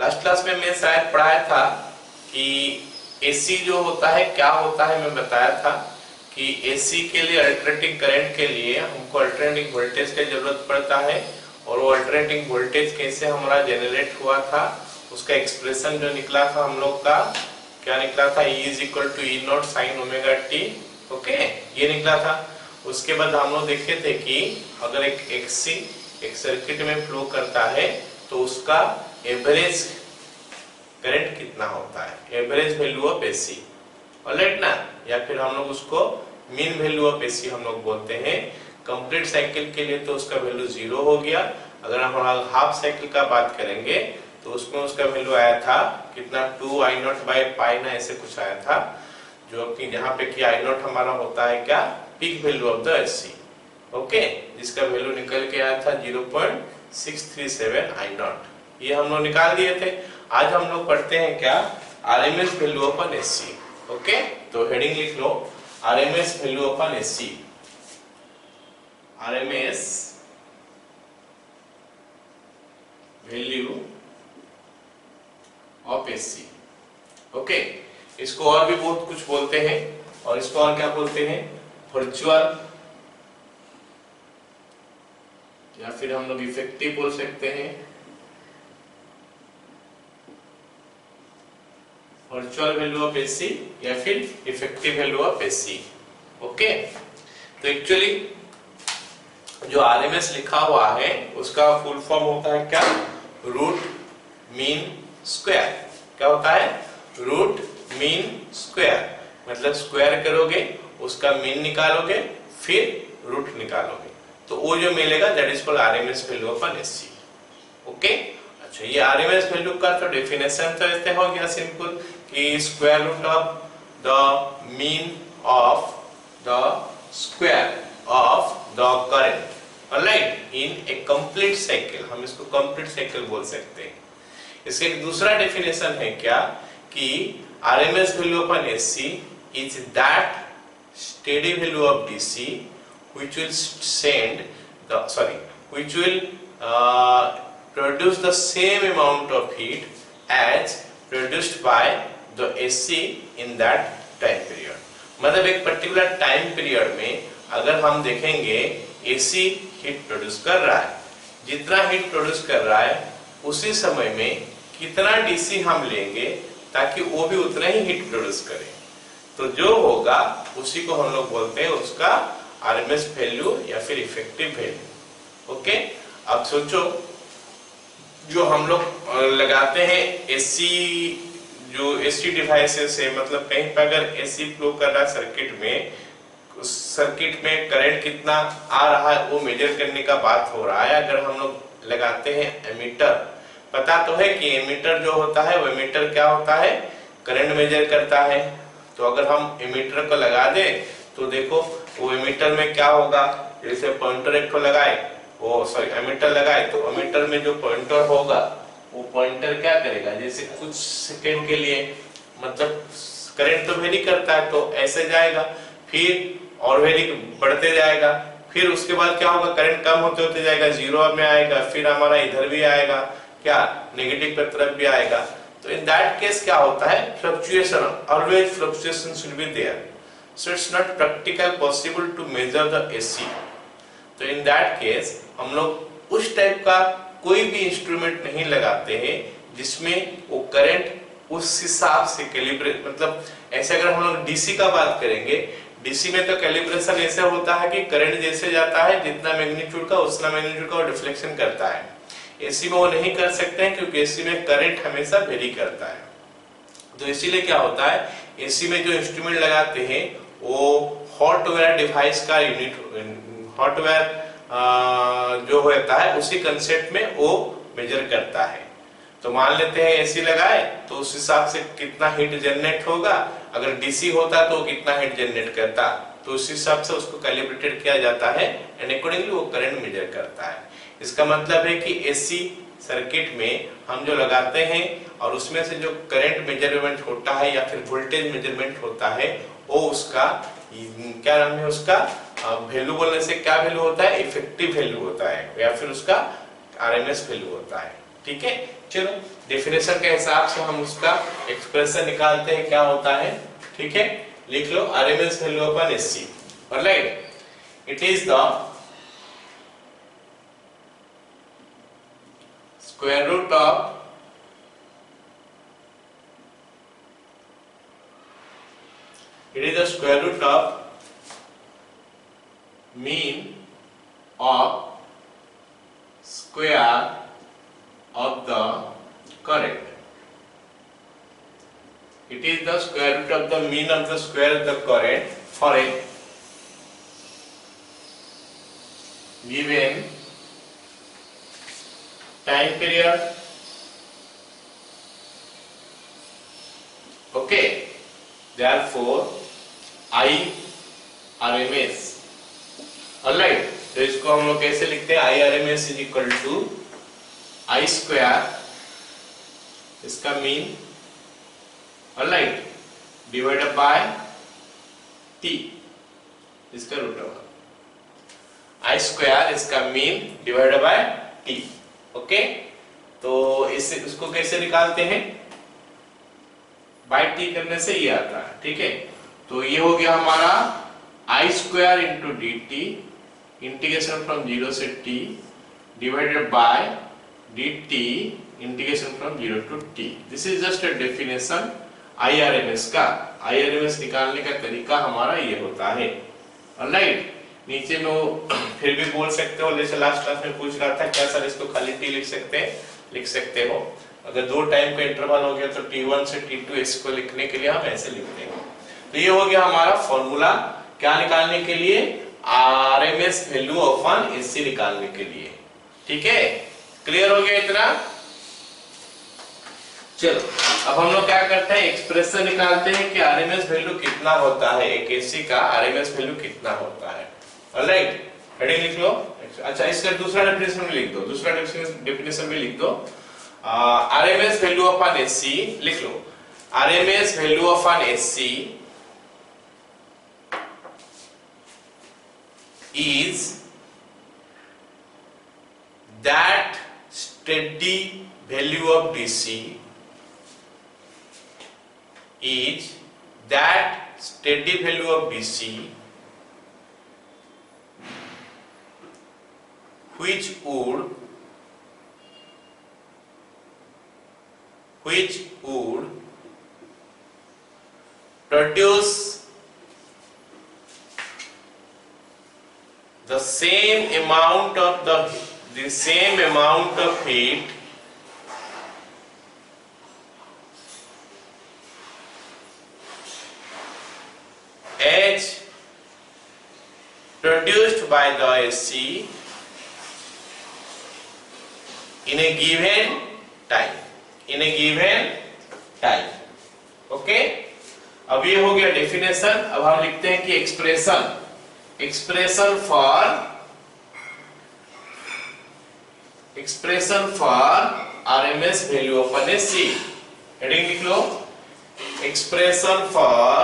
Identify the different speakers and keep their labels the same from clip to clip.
Speaker 1: Last class में मैं शायद पढ़ाया था कि एसी जो होता है क्या होता है, मैं बताया था कि एसी के लिए अल्टरनेटिंग करंट के लिए हमको अल्टरनेटिंग वोल्टेज की जरूरत पड़ता है, और वो अल्टरनेटिंग वोल्टेज कैसे हमारा जनरेट हुआ था, उसका एक्सप्रेशन जो निकला था हम लोग का, क्या निकला था, E is equal to E naught sine omega t. Okay, ये निकला था। उसके बाद हम लोग देखे थे कि अगर एक एक्सी एक सर्किट में फ्लो करता है तो उसका एवरेज करंट कितना होता है, average value of AC, alright ना, या फिर हम लोग उसको मीन वैल्यू ऑफ एसी हम लोग बोलते हैं। कंप्लीट साइकिल के लिए तो उसका वैल्यू 0 हो गया। अगर हम हाफ साइकिल का बात करेंगे तो उसमें उसका वैल्यू आया था कितना, 2 आई नॉट बाई पाई ना, ऐसे कुछ आया था, जो कि यहाँ पे कि आई नॉट हमारा होता है क्या, peak value of the AC. Okay, जिसका वैल्यू निकल के आया था 0.637 आई नॉट, ये हम लोग निकाल दिए थे। आज हम लोग पढ़ते हैं क्या, RMS value of an AC. Okay, तो हेडिंग लिख लो, RMS value of an AC, RMS value of AC. Okay, इसको और भी बहुत कुछ बोलते हैं, और इसको और क्या बोलते हैं, वर्चुअल, या फिर हम लोग इफेक्टिव बोल सकते हैं, वर्चुअल वैल्यू ऑफ एसी या फिर effective value of AC. Okay, तो एक्चुअली जो आरएमएस लिखा हुआ है उसका फुल फॉर्म होता है क्या, रूट मीन स्क्वायर। क्या होता है, रूट मीन स्क्वायर, मतलब स्क्वायर करोगे उसका मीन निकालोगे फिर रूट निकालोगे, तो वो जो मिलेगा that is called RMS value of an AC. Okay, अच्छा, ये आरएमएस वैल्यू का तो डेफिनेशन तो ऐसे हो गया सिंपल कि square root of the mean of the square of the current, alright, in a complete cycle. हम इसको कंप्लीट साइकिल बोल सकते हैं। इसका एक दूसरा डेफिनेशन है क्या, कि RMS value of an AC is that steady value of DC which will send the which will produce the same amount of heat as produced by the AC in that time period। मतलब एक particular time period में अगर हम देखेंगे AC heat produce कर रहा है, जितना हीट प्रोड्यूस कर रहा है उसी समय में कितना DC हम लेंगे ताकि वो भी उतना ही हीट प्रोड्यूस करे, तो जो होगा उसी को हम लोग बोलते हैं उसका आरएमएस वैल्यू या फिर इफेक्टिव वैल्यू। ओके, अब सोचो जो हम लोग लगाते हैं एसी, जो एसी डिवाइसेस है, मतलब कहीं पर अगर एसी फ्लो कर रहा है सर्किट में, उस सर्किट में करंट कितना आ रहा है वो मेजर करने का बात हो रहा है। अगर हम लोग लगाते हैं एमीटर, पता तो है कि एमीटर जो होता है वो एमीटर क्या होता है, करंट मेजर करता है। तो अगर हम एमीटर को लगा दें तो देखो वो एमीटर में क्या होगा, जैसे पॉइंटर एक को लगाए, वो एमीटर लगाए तो एमीटर में जो पॉइंटर होगा वो पॉइंटर क्या करेगा, जैसे कुछ सेकंड के लिए, मतलब करंट तो वेरी करता है तो ऐसे जाएगा, फिर और वेरी बढ़ते जाएगा, फिर उसके बाद क्या होगा, करंट कम होते होते जाएगा, 0 में आएगा, फिर हमारा इधर भी आएगा, क्या नेगेटिव की तरफ भी आएगा। तो इन दैट केस क्या होता है, fluctuation, always fluctuation should be there, so it's not practical possible to measure the AC। तो in that case हम लोग उस टाइप का कोई भी इंस्ट्रूमेंट नहीं लगाते हैं जिसमें वो करंट उस हिसाब से कैलिब्रेट, मतलब ऐसे अगर हम लोग डीसी का बात करेंगे, डीसी में तो कैलिब्रेशन ऐसे होता है कि करंट जैसे जाता है जितना मैग्नीट्यूड का उतना मैग्नीट्यूड का वो डिफ्लेक्शन करता है। एसी में वो नहीं कर सकते हैं क्योंकि एसी में करंट हमेशा वेरी करता है। तो इसीलिए क्या होता है, एसी में जो इंस्ट्रूमेंट लगाते हैं वो हॉटवेयर डिवाइस का यूनिट, हॉटवेयर जो होता है उसी कंसेप्ट में वो मेजर करता है। तो मान लेते हैं एसी लगाए तो उस हिसाब से कितना हीट जनरेट होगा, अगर डीसी होता तो कितना हीट जनरेट करता, तो उस हिसाब से उसको कैलिब्रेटेड किया जाता है एंड अकॉर्डिंगली वो करंट मेजर करता है। इसका मतलब है कि एसी सर्किट में हम जो लगाते हैं और उसमें से जो करंट मेजरमेंट होता है या फिर वोल्टेज मेजरमेंट होता है वो उसका क्या नाम है, उसका वैल्यू बोलने से क्या वैल्यू होता है, इफेक्टिव वैल्यू होता है या फिर उसका आरएमएस वैल्यू होता है। ठीक है, चलो डेफिनेशन के हिसाब से हम उसका एक्सप्रेशन निकालते हैं क्या होता है, ठीक है। लिख लो RMS value of an AC, alright. It is the square root of mean of square of the current. It is the square root of the mean of the square of the current for a given time period. Okay, therefore I RMS, alright. तो इसको हम लोग कैसे लिखते हैं, I R M S is equal to I square, इसका mean, alright, divided by t, इसका root over. I square इसका mean divided by t, okay. तो इसको कैसे निकालते हैं, बाय टी करने से ये आता है, ठीक है। तो ये हो गया हमारा I square into D t, integration from 0 से t divided by dt integration from 0 to t। This is just a definition IRMS का। IRMS निकालने का तरीका हमारा ये होता है, ऑलराइट। नीचे में वो फिर भी बोल सकते हो, जैसे लास्ट क्लास में पूछ रहा था क्या सर इसको खाली t लिख सकते हो। अगर दो टाइम का इंटरवल हो गया तो t1 से t2 इसको लिखने के लिए हम ऐसे लिखते हैं। तो ये हो गया हमारा फॉर्मूला क्या निकालने के लिए, आरएमएस वैल्यू ऑफ एससी निकालने के लिए, ठीक है। क्लियर हो गया इतना। चलो अब हम लोग क्या करते हैं, एक्सप्रेशन निकालते हैं कि आरएमएस वैल्यू कितना होता है, एक एसी का आरएमएस वैल्यू कितना होता है, ऑलराइट। हेडिंग लिख लो। अच्छा इसका दूसरा डेफिनेशन भी लिख दो, दूसरा डेफिनेशन भी लिख दो। आरएमएस वैल्यू ऑफ एसी लिख लो, RMS value of AC is that steady value of DC is that steady value of DC which would produce the same amount of heat as produced by the AC in a given time, okay. अब ये हो गया definition. अब हम लिखते हैं कि expression for RMS value of an AC। Heading लिख लो, expression for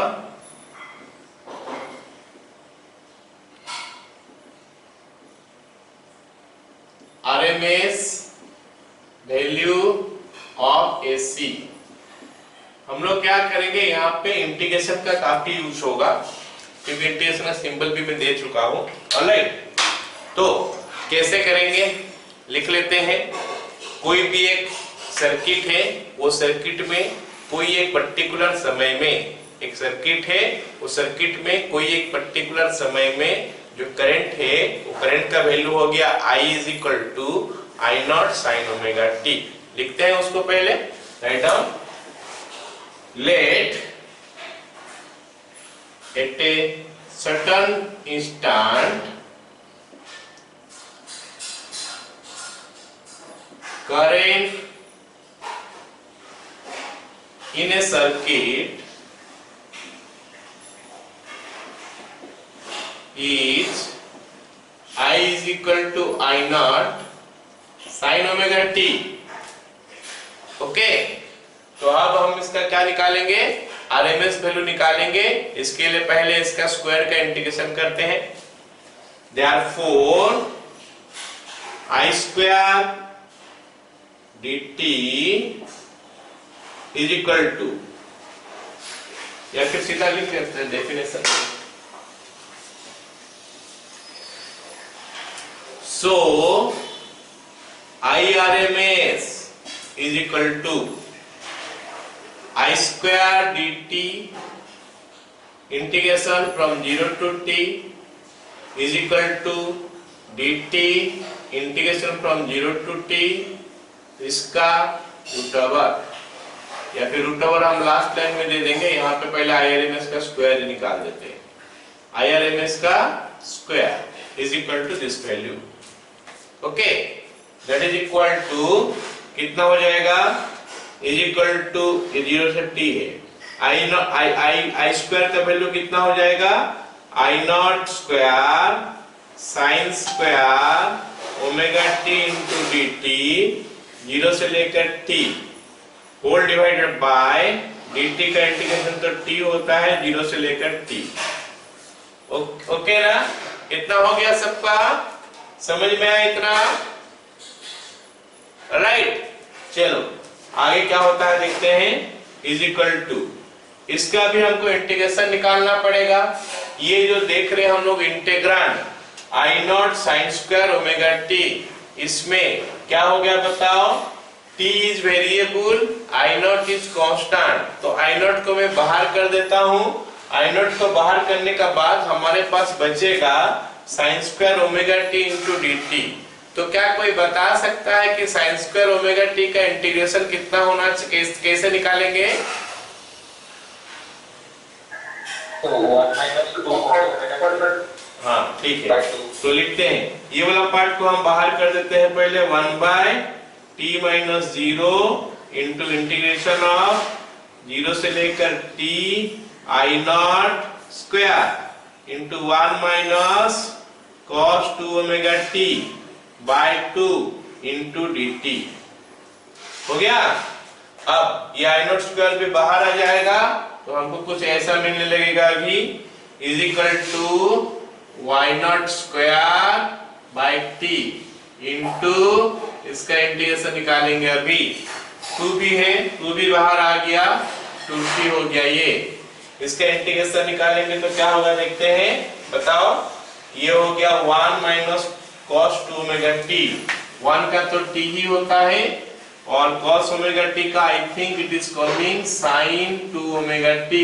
Speaker 1: RMS value of AC। हम लोग क्या करेंगे, यहाँ पे इंटीग्रेशन का काफी यूज होगा क्योंकि इंटीग्रेशन का सिंबल भी मैं दे चुका हूं, ऑलराइट। तो कैसे करेंगे, लिख लेते हैं। कोई भी एक सर्किट है, वो सर्किट में कोई एक पर्टिकुलर समय में एक सर्किट है, उस सर्किट में कोई एक पर्टिकुलर समय में जो करंट है, वो करंट का वैल्यू हो गया I is equal to I naught sine omega t. लिखते हैं उसको पहले, write down. Let at a certain instant current in a circuit is I is equal to I naught sin omega t, okay. तो अब हम इसका क्या निकालेंगे, आरएमएस वैल्यू निकालेंगे। इसके लिए पहले इसका स्क्वायर का इंटीग्रेशन करते हैं। Therefore I square dt is equal to, या फिर सीधा लिख लेते हैं definition. So IRMS is equal to I square dt integration from 0 to t is equal to dt integration from 0 to t इसका रूट ओवर, या फिर रूट ओवर हम लास्ट लाइन में दे देंगे। यहाँ पे पहले IRMS का स्क्वायर निकाल देते हैं। IRMS का square is equal to this value. Okay, that is equal to कितना हो जाएगा, इज इक्वल टू 0 से t है, आई स्क्वायर का वैल्यू कितना हो जाएगा, I not square sine square omega t into D T 0 से लेकर t whole divided by dt का इंटीग्रेशन तो t होता है 0 से लेकर t। ओके ना, कितना हो गया सबका, समझ में आया इतना, राइट। चलो आगे क्या होता है देखते हैं। इज इक्वल टू, इसका भी हमको इंटीग्रेशन निकालना पड़ेगा। ये जो देख रहे हैं हम लोग इंटीग्रांड आई naught sign square omega T, इसमें क्या हो गया बताओ, t is variable, I naught is constant, तो आई नॉट को मैं बाहर कर देता हूँ। आई नॉट को बाहर करने का बाद हमारे पास बचेगा sign square omega T into D T. तो क्या कोई बता सकता है कि साइन स्क्वायर ओमेगा टी का इंटीग्रेशन कितना होना चाहिए, कैसे निकालेंगे? हाँ ठीक है, तो लिखते हैं ये वाला पार्ट को हम बाहर कर देते हैं पहले, 1 by T minus 0 into integration of 0 से लेकर t I not square into 1 minus cos 2 omega t by 2 into dt हो गया। अब ये आई नॉट स्क्वायर भी बाहर आ जाएगा, तो हमको कुछ ऐसा मिलने लगेगा अभी, is equal to Y not square by T into इसका इंटीग्रेशन निकालेंगे अभी, 2 भी है, 2 भी बाहर आ गया, 2t हो गया। ये इसका इंटीग्रेशन निकालेंगे तो क्या होगा देखते हैं, बताओ। ये हो गया 1 माइनस cos 2 ओमेगा t, 1 का तो t ही होता है, और cos ओमेगा t का I think it is coming sin 2 omega t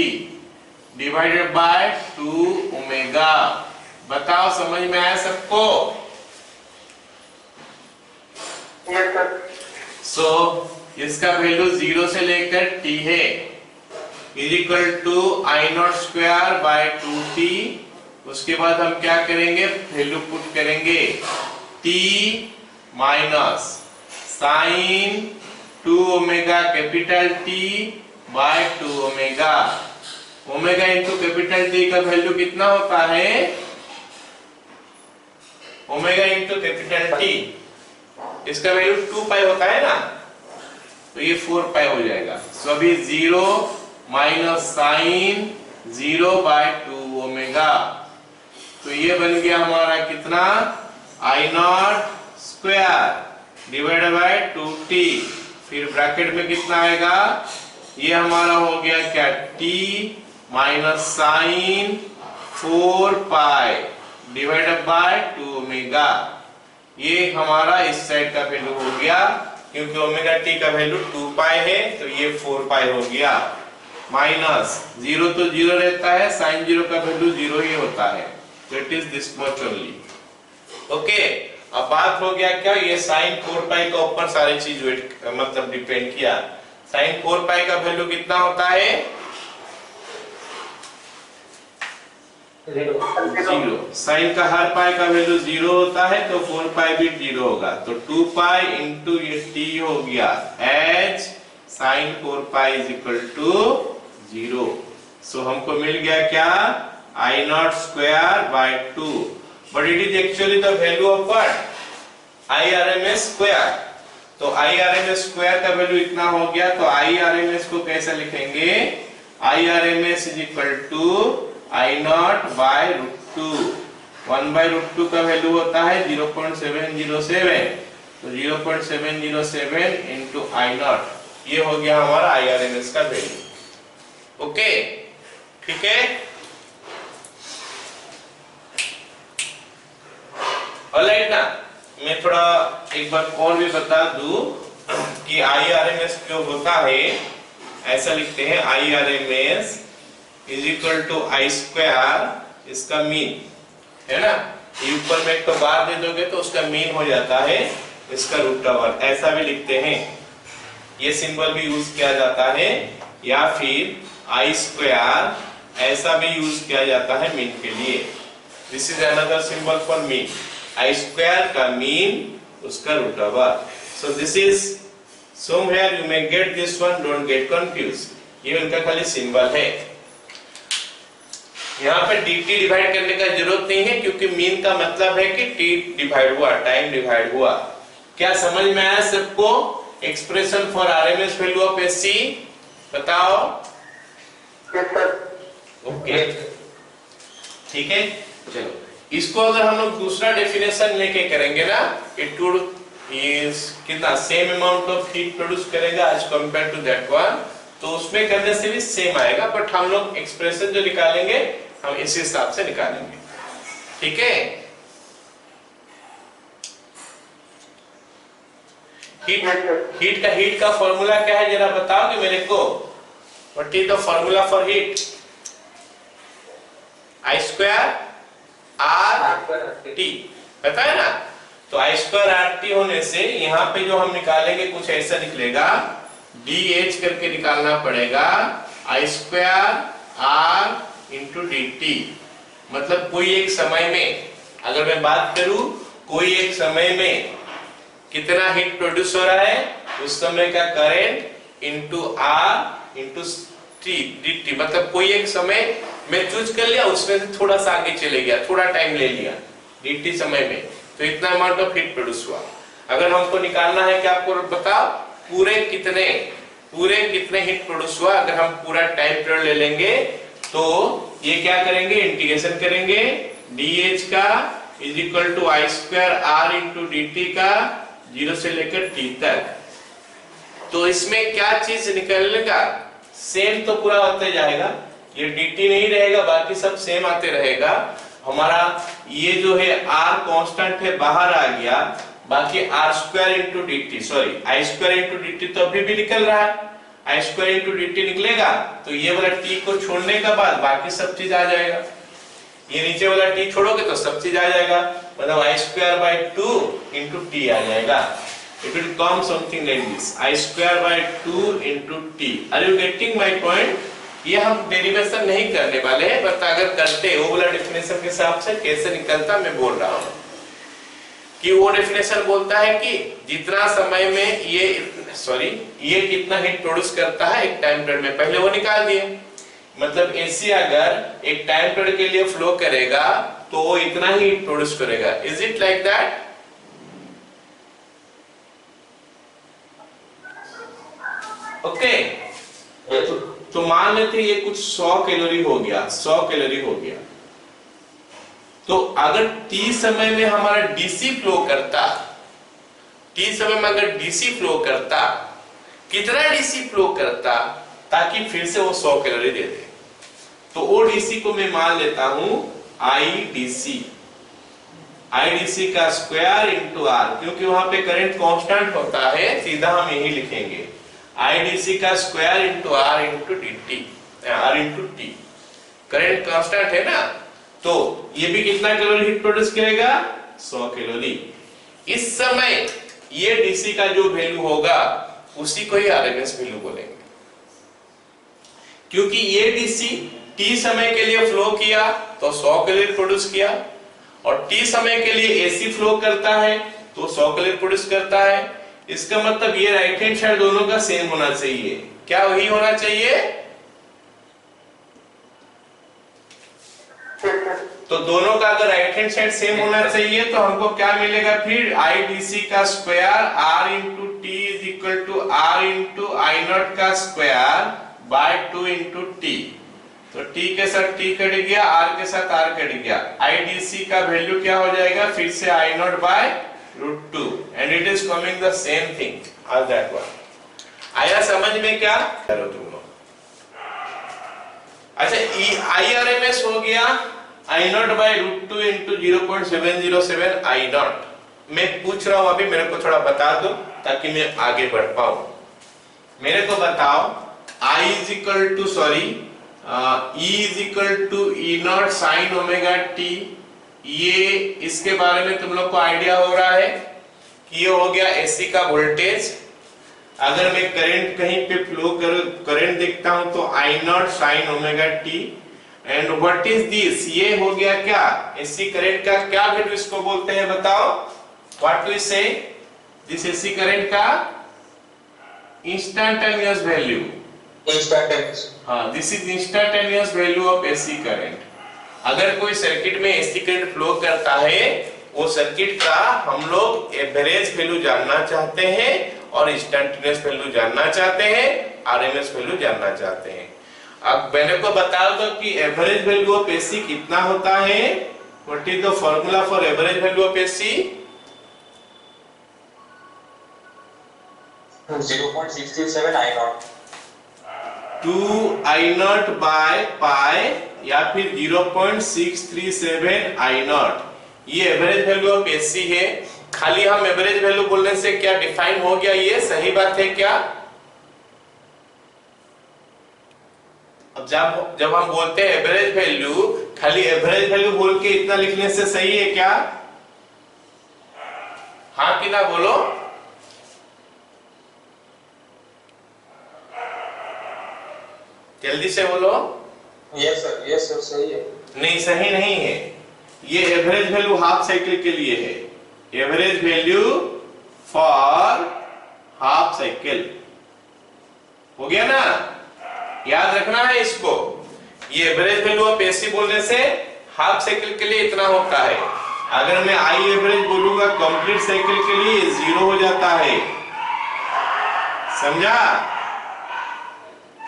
Speaker 1: divided by 2 omega. बताओ समझ में आया सबको? सो इसका वैल्यू 0 से लेकर t है, is equal to I not square by 2t। उसके बाद हम क्या करेंगे, वैल्यू पुट करेंगे, t minus sine 2 omega capital T by 2 omega. Omega into capital T का वैल्यू कितना होता है, ओमेगा इंटू कैपिटल T, इसका वैल्यू 2 पाई होता है ना, तो ये 4 पाई हो जाएगा। सो अभी 0 माइनस साइन 0 बाय 2 ओमेगा, तो ये बन गया हमारा कितना, I not square divided by 2t, फिर ब्रैकेट में कितना आएगा, ये हमारा हो गया क्या, t minus sine 4 pi divided by 2 omega. ये हमारा इस साइड का वैल्यू हो गया, क्योंकि ओमेगा t का वैल्यू 2 पाई है, तो ये 4 पाई हो गया। माइनस 0 तो 0 रहता है, साइन 0 का वैल्यू 0 ही होता है, that is this much only। Okay, अब बात हो गया क्या, ये साइन 4 पाई का ऊपर सारी चीज मतलब डिपेंड किया। साइन 4 पाई का वैल्यू कितना होता है, 0। साइन का हर पाई का वैल्यू 0 होता है, तो 4 पाई भी 0 होगा, तो 2 पाई इंटू ये t हो गया, H sine 4 pi is equal to 0। So हमको मिल गया क्या, I not square by 2, but it is actually the value of what, IRMS square. तो IRMS स्क्वायर का वैल्यू इतना हो गया, तो IRMS को कैसे लिखेंगे, IRMS is equal to I naught by root 2। 1 by root 2 का वैल्यू होता है 0.707, तो 0.707 इंटू आई नॉट, ये हो गया हमारा IRMS का वैल्यू। ओके, ठीक है। ऑलराइट ना, मैं थोड़ा एक बार और भी बता दूं कि IRMS क्यों होता है। ऐसा लिखते हैं IRMS is equal to I square, इसका मीन है ना, ये ऊपर में एक तो बार दे दोगे तो उसका मीन हो जाता है इसका रूट ओवर, ऐसा भी लिखते हैं। ये सिंबल भी यूज किया जाता है, या फिर I स्क्वायर ऐसा भी यूज किया जाता है मीन के लिए। This is another symbol for mean. I square का मीन उसका root over. So this is somewhere you may get this one, don't get confused, ये उनका खाली सिंबल है। यहाँ पे dt डिवाइड करने का जरूरत नहीं है, क्योंकि मीन का मतलब है कि t डिवाइड हुआ, टाइम डिवाइड हुआ। क्या समझ में आया सबको? Expression for RMS value of SC बताओ। ओके, ठीक है। चलो, इसको अगर हम लोग दूसरा डेफिनेशन लेके करेंगे ना, इट वुड इज कितना same amount of heat produce करेगा as compare to that one, तो उसमें करने से भी सेम आएगा, बट हम लोग एक्सप्रेशन जो निकालेंगे हम इसी हिसाब से निकालेंगे, ठीक है। हीट का फॉर्मूला क्या है जरा बताओगे मेरे को? What is the formula for heat? I square RT, पता है ना? तो I स्क्वायर RT होने से यहाँ पे जो हम निकालेंगे कुछ ऐसा निकलेगा, DH करके निकालना पड़ेगा I square R into DT। मतलब कोई एक समय में, अगर मैं बात करूं, कोई एक समय में कितना हीट प्रोड्यूस हो रहा है, उस समय का current into R into DT। मतलब कोई एक समय मैं चूज कर लिया, उसमें से थोड़ा सा आगे चले गया, थोड़ा टाइम ले लिया DT समय में, तो इतना अमाउंट ऑफ हीट प्रोड्यूस हुआ। अगर हमको निकालना है कि आपको बताओ पूरे कितने हीट प्रोड्यूस हुआ, अगर हम पूरा टाइम पीरियड ले लेंगे तो ये क्या करेंगे, इंटीग्रेशन करेंगे DH का is equal to I square R into DT का 0 से लेकर T तक। तो इसमें क्या चीज निकलेगा, सेम तो पूरा होते जाएगा, ये DT नहीं रहेगा, बाकी सब सेम आते रहेगा। हमारा ये जो है R कांस्टेंट है, बाहर आ गया, बाकी R square into DT, sorry I square into DT तो अभी भी निकल रहा है, I स्क्वायर इंटू DT निकलेगा, तो ये वाला T को छोड़ने के बाद बाकी सब चीज आ जाएगा। ये नीचे वाला T छोड़ोगे तो सब चीज आ जाएगा, मतलब I square by 2 into T आ जाएगा। It will come something like this, I square by 2 into T। Are you getting my point? ये हम डेरिवेशन नहीं करने वाले हैं, बट अगर करते वो वाला डेफिनेशन के हिसाब से कैसे निकलता मैं बोल रहा हूँ कि वो डेफिनेशन बोलता है कि जितना समय में ये कितना हीट प्रोड्यूस करता है एक टाइम पीरियड में, पहले वो निकाल दिए। मतलब AC अगर एक टाइम पीरियड के लिए फ्लो करेगा तो वो इतना ही हीट प्रोड्यूस करेगा। Is it like that? Okay, तो मान लेते ये कुछ 100 कैलोरी हो गया, 100 कैलोरी हो गया, तो अगर T समय में हमारा DC फ्लो करता, T समय में अगर DC फ्लो करता, कितना DC फ्लो करता ताकि फिर से वो 100 कैलोरी दे दे, तो वो DC को मैं मान लेता हूं IDC का स्क्वायर इंटू R, क्योंकि वहां पे करंट कांस्टेंट होता है, सीधा हम यही लिखेंगे IDC का square into R into DT, R into T, current constant है ना, तो ये भी कितना कैलोरी हीट प्रोड्यूस करेगा, 100 कैलोरी। इस समय ये DC का जो वैल्यू होगा उसी को ही RMS वैल्यू बोलेंगे, क्योंकि ये DC T समय के लिए फ्लो किया तो 100 कैलोरी प्रोड्यूस किया, और T समय के लिए AC फ्लो करता है तो 100 कैलोरी प्रोड्यूस करता है। इसका मतलब ये राइट हैंड साइड दोनों का सेम होना चाहिए। क्या वही होना चाहिए? तो दोनों का अगर राइट हैंड साइड सेम होना चाहिए तो हमको क्या मिलेगा फिर, IDC का square R into T is equal to R into I not का स्क्वायर बाय 2 इंटू T। तो T के साथ T कट गया, R के साथ R कट गया, IDC का वैल्यू क्या हो जाएगा फिर से I not by √2, and it is coming the same thing as that one. आया समझ में क्या करो तुम लोग? अच्छा IRMS हो गया I not by root 2 into 0.707 I not. मैं पूछ रहा हूं अभी, मेरे को थोड़ा बता दो ताकि मैं आगे बढ़ पाऊं। मेरे को बताओ I is equal to sorry E is equal to E not sine omega T. ये इसके बारे में तुम लोग को आइडिया हो रहा है कि ये हो गया एसी का वोल्टेज। अगर मैं करंट कहीं पे फ्लो कर करंट देखता हूं तो I not sine omega T. And what is this, ये हो गया क्या एसी करंट का क्या वैल्यू इसको बोलते हैं बताओ? व्हाट वी से दिस एसी करंट का इंस्टैन्टेनियस वैल्यू।
Speaker 2: इंस्टैन्टेनियस,
Speaker 1: हाँ, this is instantaneous value of AC current. अगर कोई सर्किट में एसी करंट फ्लो करता है, वो सर्किट का हम लोग एवरेज वैल्यू जानना चाहते हैं और इंस्टैन्टेनियस वैल्यू जानना चाहते हैं, आरएमएस वैल्यू जानना चाहते हैं। अब मैंने को बता दो कि एवरेज वैल्यू ऑफ एसी कितना होता है। What is the formula for average value of AC?
Speaker 2: 0.637 I not,
Speaker 1: 2 I not by pi या फिर 0.637 I नॉट। ये एवरेज वैल्यू ऑफ एसी है। खाली हम एवरेज वैल्यू बोलने से क्या डिफाइन हो गया? ये सही बात है क्या? अब जब हम बोलते हैं एवरेज वैल्यू, खाली एवरेज वैल्यू बोल के इतना लिखने से सही है क्या? हाँ कि ना बोलो? जल्दी से बोलो।
Speaker 2: यस सर सही है।
Speaker 1: नहीं, सही नहीं है। ये एवरेज वैल्यू हाफ साइकिल के लिए है। Average value for half cycle हो गया ना? याद रखना है इसको। ये एवरेज वैल्यू ऑफ एसी बोलने से हाफ साइकिल के लिए इतना होता है। अगर मैं आई एवरेज बोलूंगा कंप्लीट साइकिल के लिए 0 हो जाता है। समझा?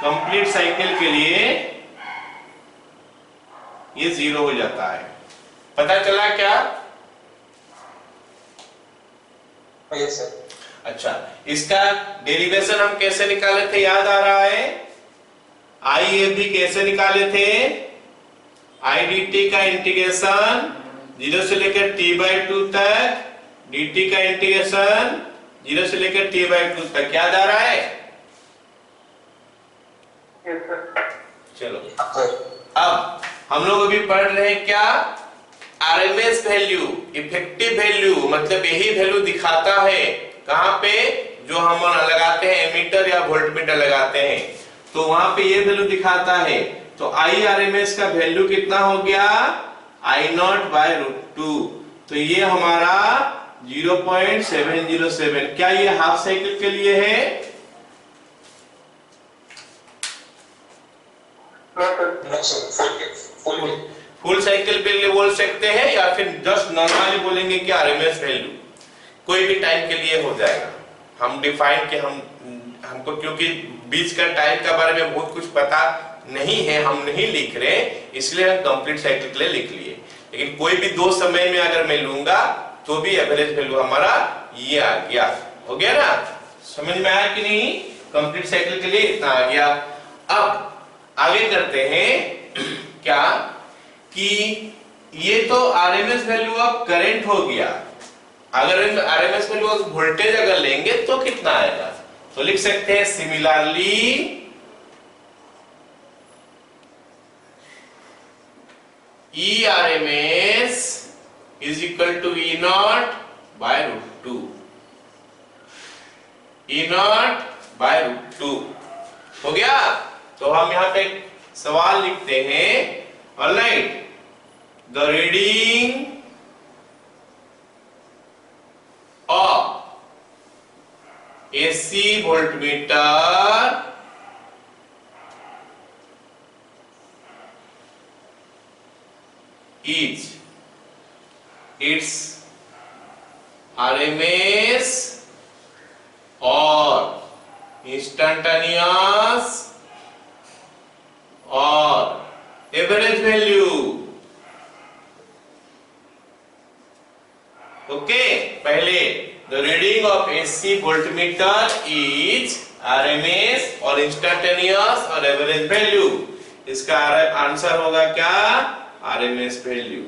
Speaker 1: कंप्लीट साइकिल के लिए ये 0 हो जाता है। पता चला क्या?
Speaker 2: Yes sir.
Speaker 1: अच्छा, इसका डेरिवेशन हम कैसे निकाले थे याद आ रहा है? आई ए भी कैसे निकाले थे? आई डी टी का इंटीग्रेशन 0 से लेकर t/2 तक, dt का इंटीग्रेशन 0 से लेकर t/2 तक। याद आ रहा है? चलो, अब हम लोग अभी पढ़ रहे हैं क्या? आरएमएस वैल्यू, इफेक्टिव वैल्यू, मतलब यही वैल्यू दिखाता है कहां पे? जो हम लगाते हैं एमीटर या वोल्टमीटर लगाते हैं तो वहां पे ये वैल्यू दिखाता है। तो IRMS का वैल्यू कितना हो गया? I not by root 2। तो ये हमारा 0.707। क्या ये हाफ साइकिल के लिए है? फुल साइकिल के लिए बोल सकते हैं या फिर जस्ट नॉर्मली बोलेंगे कि आरएमएस वैल्यू कोई भी टाइम के लिए हो जाएगा। हम डिफाइन के हमको क्योंकि बीच का टाइम के बारे में बहुत कुछ पता नहीं है, हम नहीं लिख रहे, इसलिए हम कंप्लीट साइकिल के लिए लिख लिए। लेकिन कोई भी दो समय में अगर मैं लूंगा तो भी एवरेज वैल्यू हमारा ये आ गया। हो गया ना? समझ में आया कि नहीं? कंप्लीट साइकिल के लिए इतना आ गया। अब आगे करते हैं क्या कि ये तो आरएमएस वैल्यू ऑफ करंट हो गया। अगर आरएमएस वैल्यू ऑफ वोल्टेज अगर लेंगे तो कितना आएगा? तो लिख सकते हैं similarly ERMS is equal to E naught by root 2। E naught by root 2 हो गया। तो हम यहाँ पे सवाल लिखते हैं, alright, the reading of AC voltmeter is its RMS or instantaneous or average value। Okay, पहले the reading of AC voltmeter is RMS और इंस्टेंटेनियस और एवरेज वैल्यू। इसका आंसर होगा क्या? RMS value.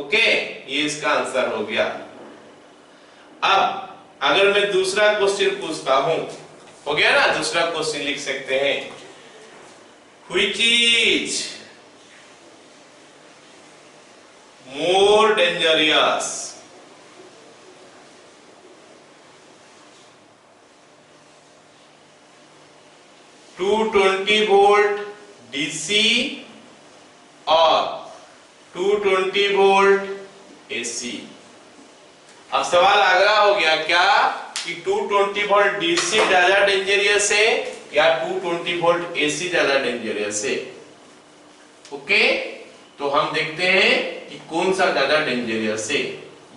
Speaker 1: ओके, ये इसका आंसर हो गया। अब अगर मैं दूसरा क्वेश्चन पूछता हूं, हो गया ना, दूसरा क्वेश्चन लिख सकते हैं, which is more dangerous, 220 volt DC और 220 वोल्ट एसी। अब सवाल आगरा हो गया क्या कि 220 वोल्ट डीसी ज्यादा डेंजरियस है या 220 वोल्ट एसी ज्यादा डेंजरियस है? ओके, तो हम देखते हैं कि कौन सा ज्यादा डेंजरियस है।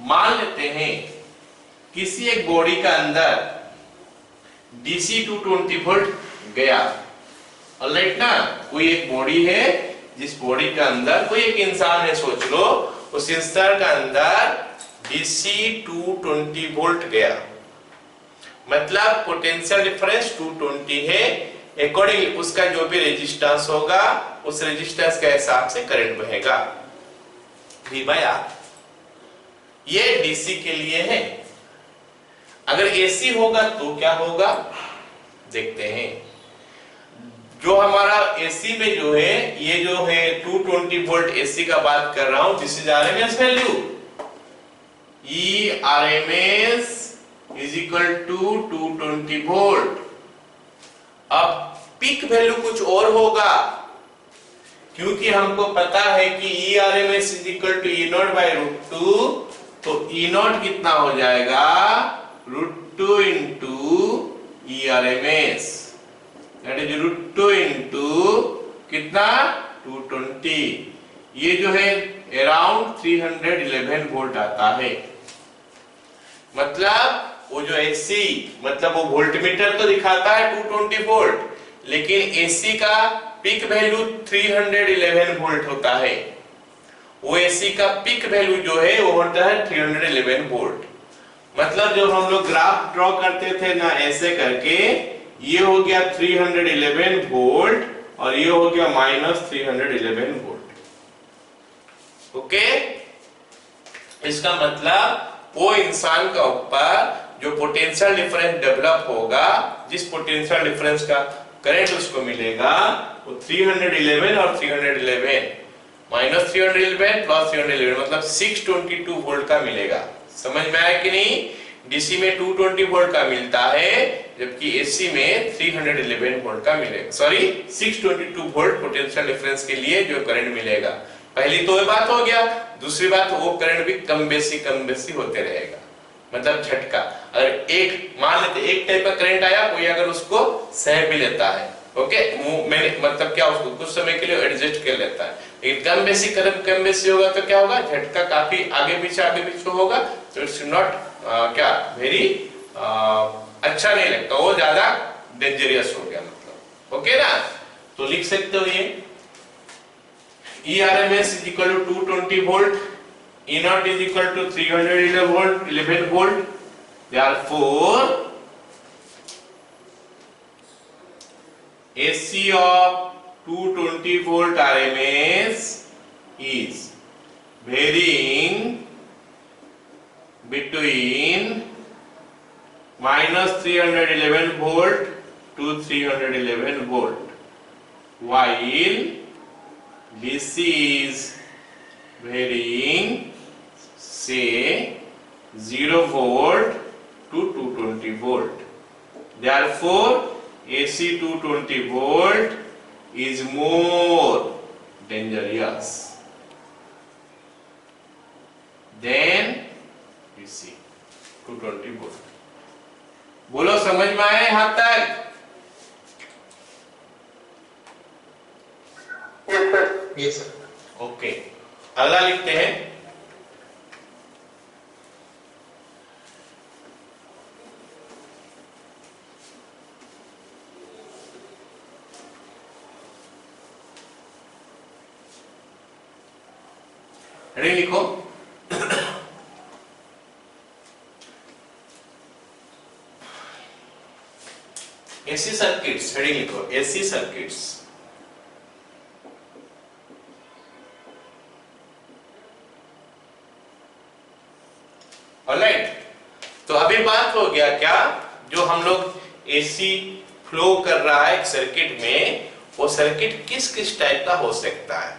Speaker 1: मान लेते हैं किसी एक बॉडी का अंदर डीसी 220 वोल्ट गया, ऑलराइट ना, कोई एक बॉडी है, जिस बॉडी का अंदर कोई एक इंसान है, सोच लो, उस इंसान का अंदर डीसी 220 वोल्ट गया, मतलब पोटेंशियल डिफरेंस 220 है, अकॉर्डिंगली उसका जो भी रेजिस्टेंस होगा उस रेजिस्टेंस के हिसाब से करंट बहेगा V by R। ये डीसी के लिए है। अगर एसी होगा तो क्या होगा, देखते हैं। जो हमारा एसी में जो है, ये जो है 220 वोल्ट एसी का बात कर रहा हूं, this is RMS value, E RMS is equal to 220 volt. अब पीक वैल्यू कुछ और होगा, क्योंकि हमको पता है कि E RMS is equal to E naught by √2, तो ई नॉट कितना हो जाएगा, √2 into E RMS, that is √2 into कितना, 220। ये जो है अराउंड 311 वोल्ट आता है। मतलब वो जो एसी, मतलब वो वोल्टमीटर तो दिखाता है 220 वोल्ट, लेकिन एसी का पीक वैल्यू 311 वोल्ट होता है। वो एसी का पीक वैल्यू जो है वो होता है 311 वोल्ट। मतलब जब हम लोग ग्राफ ड्रॉ करते थे ना, ऐसे करके, ये हो गया 311 वोल्ट और ये हो गया -311 वोल्ट। ओके, इसका मतलब वो इंसान का ऊपर जो पोटेंशियल डिफरेंस डेवलप होगा, जिस पोटेंशियल डिफरेंस का करंट उसको मिलेगा, वो 311 और 311 -311 प्लस 311 मतलब 622 वोल्ट का मिलेगा। समझ में आया कि नहीं? डीसी में 220 वोल्ट का मिलता है, जबकि एसी में 311 वोल्ट का मिलेगा, सॉरी 622 वोल्ट पोटेंशियल डिफरेंस के लिए जो करंट मिलेगा। पहली तो ये बात हो गया। दूसरी बात, वो करंट भी कम बेसी होते रहेगा, मतलब झटका। अगर एक मान लेते एक टाइप का करंट आया, कोई अगर उसको सह भी लेता है, ओके, मैंने मतलब क्या, उसको कुछ समय के लिए एडजस्ट कर लेता है, लेकिन कम बेसी होगा तो क्या होगा, झटका काफी आगे पीछे होगा, तो इट्स नॉट क्या वेरी अच्छा नहीं लगता, वो ज्यादा डेंजरियस हो गया मतलब। ओके ना, तो लिख सकते हो ये ERMS is equal to 220 volt, E naught is equal to 311 volt. Therefore, AC of 220 volt RMS is varying between -311 volt to 311 volt, while DC is varying say 0 volt to 220 volt. Therefore, AC 220 volt is more dangerous than DC 220 volt. बोलो, समझ में आए यहां तक?
Speaker 2: Yes sir.
Speaker 1: Okay, अगला लिखते हैं। Ready, लिखो। एसी सर्किट्स, हेडिंग लिखो एसी सर्किट्स। ऑलराइट, तो अभी बात हो गया क्या, जो हम लोग एसी फ्लो कर रहा है एक सर्किट में, वो सर्किट किस किस टाइप का हो सकता है।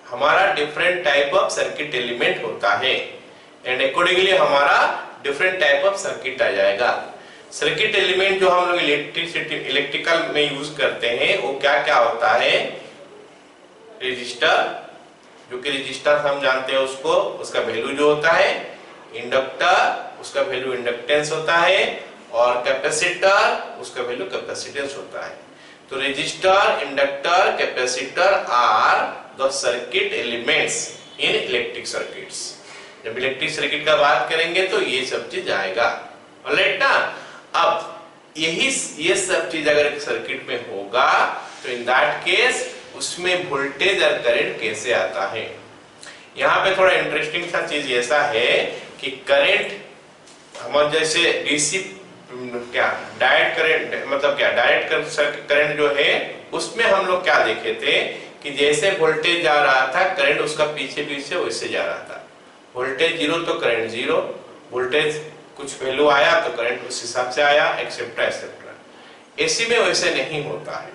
Speaker 1: हमारा different type of circuit element होता है एंड अकॉर्डिंगली हमारा डिफरेंट टाइप ऑफ सर्किट आ जाएगा। सर्किट एलिमेंट जो हम लोग इलेक्ट्रिकल में यूज करते हैं वो क्या क्या होता है, रेजिस्टर, जो कि रेजिस्टर हम जानते हैं उसको, उसका वैल्यू जो होता है, इंडक्टर उसका वैल्यू इंडक्टेंस होता है, और कैपेसिटर उसका वैल्यू कैपेसिटेंस होता है। तो resistor, inductor, capacitor are the circuit elements in electric circuits. जब इलेक्ट्रिक सर्किट का बात करेंगे तो ये सब चीज आएगा, ऑलराइट ना। अब ये सब चीज अगर एक सर्किट में होगा तो इन दैट केस उसमें वोल्टेज और करंट कैसे आता है। यहाँ पे थोड़ा इंटरेस्टिंग सा चीज ऐसा है कि करंट हम जैसे डीसी क्या डायरेक्ट करंट, मतलब क्या डायरेक्ट करंट जो है उसमें हम लोग क्या देखे थे कि जैसे वोल्टेज जा रहा था करंट उसका पीछे पीछे वैसे जा रहा था। वोल्टेज जीरो तो करंट जीरो, वोल्टेज कुछ वैल्यू आया तो करंट उस हिसाब से आया, एक्सेट्रा एक्सेट्रा। एसी में वैसे नहीं होता है,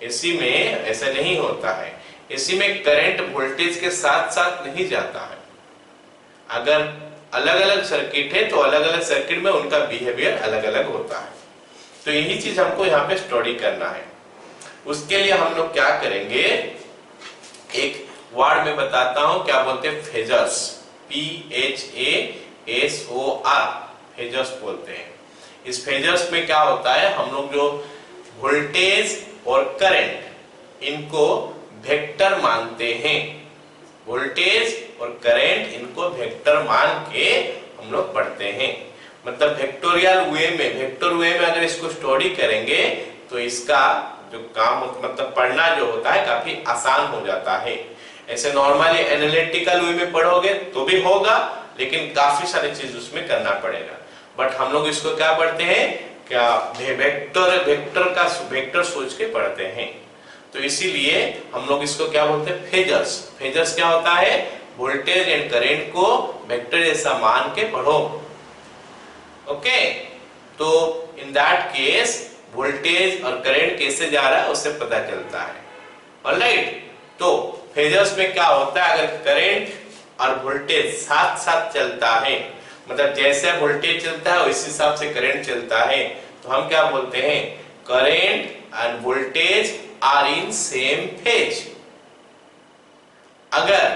Speaker 1: एसी में ऐसा नहीं होता है। एसी में करंट वोल्टेज के साथ साथ नहीं जाता है। अगर अलग अलग सर्किट है तो अलग अलग सर्किट में उनका बिहेवियर अलग अलग होता है। तो यही चीज हमको यहाँ पे स्टडी करना है। उसके लिए हम लोग क्या करेंगे, एक वर्ड में बताता हूं क्या बोलते हैं, फेजर्स, PHASOR, फेजर्स बोलते हैं। इस फेजर्स में क्या होता है, हम लोग जो वोल्टेज और करंट इनको वेक्टर मानते हैं, वोल्टेज और करंट इनको वेक्टर मान के हम लोग पढ़ते हैं। मतलब वेक्टोरियल वे में, वेक्टर वे में अगर इसको स्टडी करेंगे तो इसका जो काम मतलब पढ़ना जो होता है काफी आसान हो जाता है। ऐसे नॉर्मली एनालिटिकल वे में पढ़ोगे तो भी होगा, लेकिन काफी सारी चीज उसमें करना पड़ेगा। बट हम लोग इसको क्या पढ़ते हैं, क्या वेक्टर सोच के पढ़ते हैं। तो इसीलिए हम लोग इसको क्या बोलते हैं, फेजर्स। फेजर्स क्या होता है, वोल्टेज एंड करंट को वेक्टर जैसा मान के पढ़ो। ओके, तो इन दैट केस वोल्टेज और करंट कैसे जा रहा है उससे पता चलता है, ऑलराइट। तो फेजर्स में क्या होता है, अगर करंट और वोल्टेज साथ साथ चलता है, मतलब जैसे वोल्टेज चलता है उसी हिसाब से करंट चलता है, तो हम क्या बोलते हैं, current and voltage are in same phase. अगर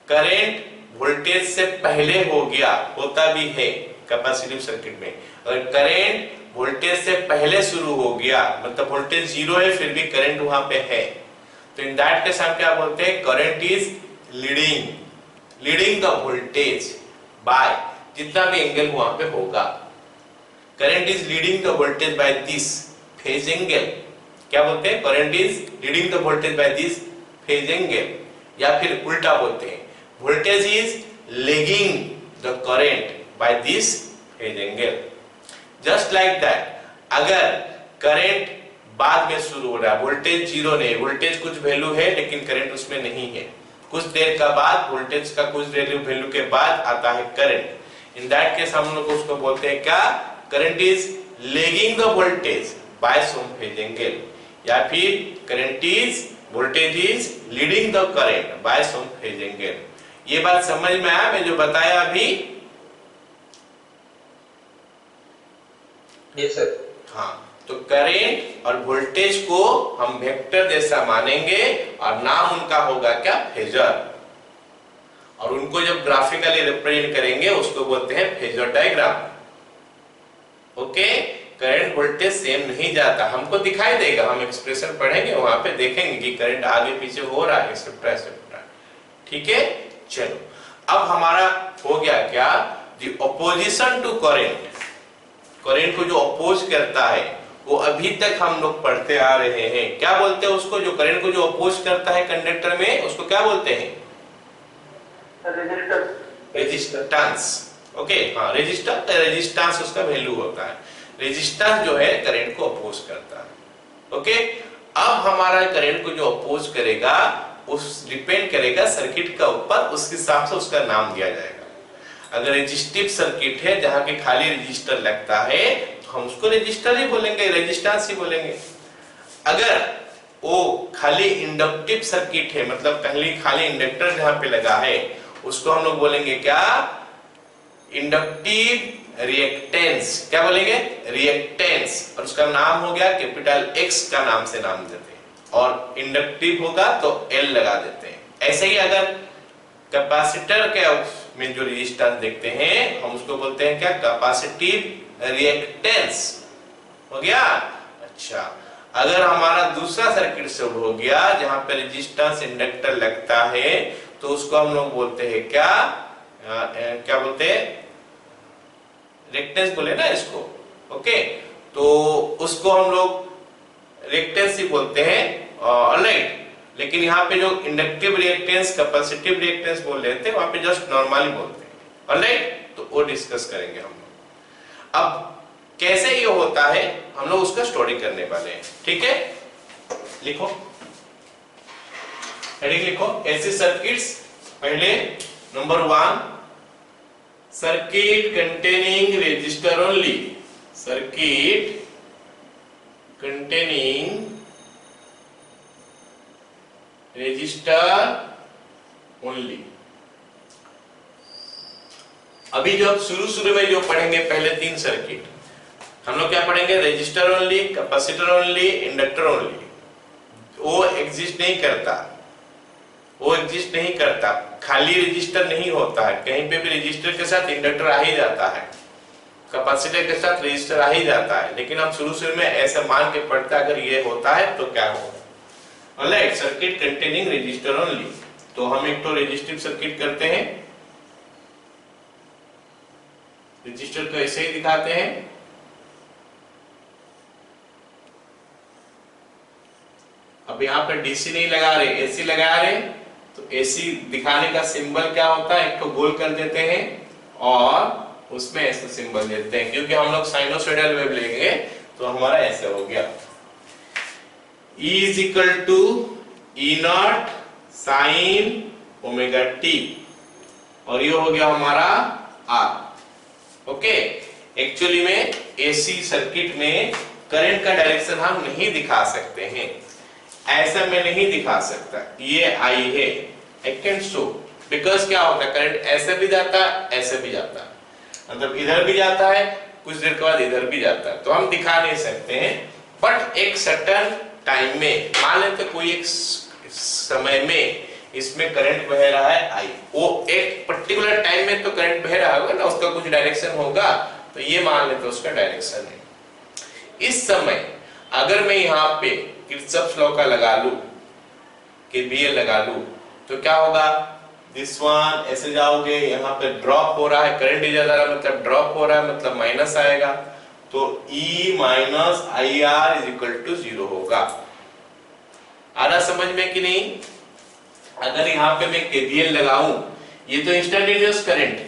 Speaker 1: करंट वोल्टेज से पहले हो गया, होता भी है कैपेसिटिव सर्किट में, अगर करंट वोल्टेज से पहले शुरू हो गया, मतलब वोल्टेज जीरो है फिर भी करंट वहां पे है, तो इन दैट केस हम क्या बोलते हैं, current is leading the voltage by, जितना भी एंगल वहां पे होगा, current is leading the voltage by this phase angle. क्या बोलते हैं, current is leading the voltage by this phase angle, या फिर उल्टा बोलते हैं, voltage is lagging the current by this phase angle. Just like that, अगर करंट बाद में शुरू हो रहा है, वोल्टेज जीरो नहीं, वोल्टेज कुछ वैल्यू है लेकिन करंट उसमें नहीं है, कुछ देर का बाद वोल्टेज का कुछ वैल्यू के बाद आता है करंट, इन दैट केस हम लोग उसको बोलते हैं क्या, current is lagging the voltage by some phase angle, या फिर current is voltage is leading the current by some phase angle. ये बात समझ में आया मैं जो बताया अभी?
Speaker 2: Yes sir.
Speaker 1: हाँ, तो करंट और वोल्टेज को हम वेक्टर जैसा मानेंगे और नाम उनका होगा क्या, फेजर। और उनको जब ग्राफिकली रिप्रेजेंट करेंगे उसको बोलते हैं phasor diagram. Okay, current voltage same नहीं जाता, हमको दिखाई देगा, हम एक्सप्रेशन पढ़ेंगे वहां पे देखेंगे कि करंट आगे पीछे हो रहा है, एक्सेट्रा एक्सेट्रा। ठीक है, चलो अब हमारा हो गया क्या, द ऑपोजिशन टू करंट। करंट को जो अपोज करता है वो अभी तक हम लोग पढ़ते आ रहे हैं, क्या बोलते हैं उसको, जो करंट को जो अपोज करता है कंडक्टर में उसको क्या बोलते हैं, रेजिस्टेंस। ओके, हाँ, रेजिस्टेंस उसका वैल्यू होता है। रेजिस्टेंस जो है करंट को अपोज करता है। ओके, अब हमारा करंट को जो अपोज करेगा उस डिपेंड करेगा सर्किट का ऊपर, उसके हिसाब से उसका नाम दिया जाएगा। अगर रेजिस्टिव सर्किट है जहां के खाली रेजिस्टर लगता है तो हम उसको रेजिस्टर ही बोलेंगे, रेजिस्टेंस ही बोलेंगे। अगर वो खाली इंडक्टिव सर्किट है, मतलब खाली इंडक्टर जहां पे लगा है, उसको हम लोग बोलेंगे क्या, इंडक्टिव रिएक्टेंस। क्या बोलेंगे, रिएक्टेंस। और उसका नाम हो गया कैपिटल एक्स का नाम से नाम देते हैं, और इंडक्टिव होगा तो एल लगा देते हैं। ऐसे ही अगर कैपेसिटर के में जो रेजिस्टेंस देखते हैं हम उसको बोलते हैं क्या, कैपेसिटिव रिएक्टेंस। हो गया। अच्छा, अगर हमारा दूसरा सर्किट सोल्व हो गया जहां पे रेजिस्टेंस इंडक्टर लगता है तो उसको हम लोग बोलते हैं क्या, क्या बोलते हैं, रिएक्टेंस बोले ना इसको। ओके, तो उसको हम लोग रिएक्टेंस ही बोलते हैं। ऑलराइट, लेकिन यहाँ पे जो इंडक्टिव रिएक्टेंस कैपेसिटिव रिएक्टेंस बोल रहे थे वहां पे जस्ट नॉर्मली बोलते हैं। ऑलराइट, तो वो डिस्कस करेंगे हम लोग। अब कैसे ये होता है हम लोग उसका स्टोरी करने वाले हैं। ठीक है, लिखो, हेडिंग लिखो, ऐसे सर्किट्स। पहले number 1, circuit containing resistor only. Circuit containing resistor only. अभी जो शुरू में जो पढ़ेंगे पहले 3 सर्किट हम लोग क्या पढ़ेंगे, resistor only, capacitor only, inductor only. वो एग्जिस्ट नहीं करता, वो एग्जिस्ट नहीं करता, खाली रेजिस्टर नहीं होता है, कहीं पे भी रेजिस्टर के साथ इंडक्टर आ ही जाता है, कैपेसिटर के साथ रेजिस्टर आ ही जाता है। लेकिन हम शुरू में ऐसा मान के पढ़ता अगर ये होता है तो क्या होगा। Alright, circuit containing resistor only. तो हम एक तो रेजिस्टिव सर्किट करते हैं, रेजिस्टर को ऐसे ही दिखाते हैं। अब यहाँ पे डीसी नहीं लगा रहे, एसी लगा रहे, तो एसी दिखाने का सिंबल क्या होता है, एक तो गोल कर देते हैं और उसमें ऐसा सिंबल देते हैं, क्योंकि हम लोग साइनोसॉइडल वेव लेंगे तो हमारा ऐसे हो गया, E is equal to E not sine omega T, और ये हो गया हमारा R। ओके, एक्चुअली में एसी सर्किट में करंट का डायरेक्शन हम नहीं दिखा सकते हैं, ऐसा मैं नहीं दिखा सकता, ये I है, I can show, बिकॉज क्या होता है, करंट ऐसे भी जाता है, ऐसे भी जाता है, मतलब इधर भी जाता है, कुछ देर के बाद इधर भी जाता है, तो हम दिखा नहीं सकते हैं। बट एक सर्टेन टाइम में, मान लेते कोई एक समय में इसमें करंट बह रहा है I, वो एक पर्टिकुलर टाइम में तो करंट बह रहा होगा ना, उसका कुछ डायरेक्शन होगा, तो ये मान लेते उसका डायरेक्शन है। इस समय अगर मैं यहाँ पे किरचॉफ लॉ का लगा लूं, केवीएल लगा लूं, तो क्या होगा, दिस वन ऐसे जाओगे, यहाँ पे ड्रॉप हो रहा है, करंट इधर आ रहा है मतलब ड्रॉप हो रहा है, मतलब माइनस आएगा, तो E minus IR is equal to 0 होगा। आ रहा समझ में कि नहीं। अगर यहाँ पे मैं KVL लगाऊं, ये तो इंस्टैन्टेनियस करंट,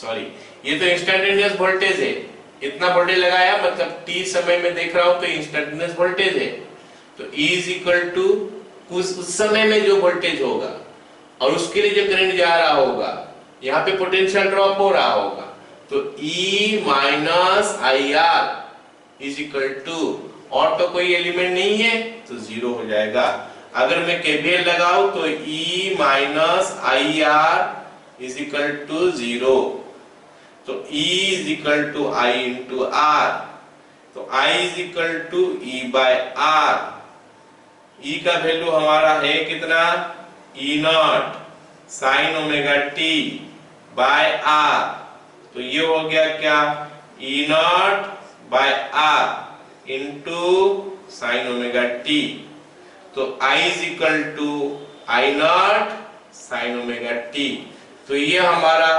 Speaker 1: सॉरी ये तो इंस्टैन्टेनियस वोल्टेज है, इतना वोल्टेज लगाया मतलब t समय में देख रहा हूं तो इंस्टैन्टेनियस वोल्टेज है, तो E इज इक्वल टू उस समय में जो वोल्टेज होगा और उसके लिए जो करंट जा रहा होगा, यहाँ पे पोटेंशियल ड्रॉप हो रहा होगा, तो E minus IR is equal to, और तो कोई एलिमेंट नहीं है तो 0 हो जाएगा। अगर मैं KVL लगाऊं तो E minus IR is equal to 0, तो E is equal to I into R, तो I is equal to E by R। E का वैल्यू हमारा है कितना, E not sine omega t by R, तो ये हो गया क्या, E not by R into sine omega t, तो I is equal to I not sine omega t। तो ये हमारा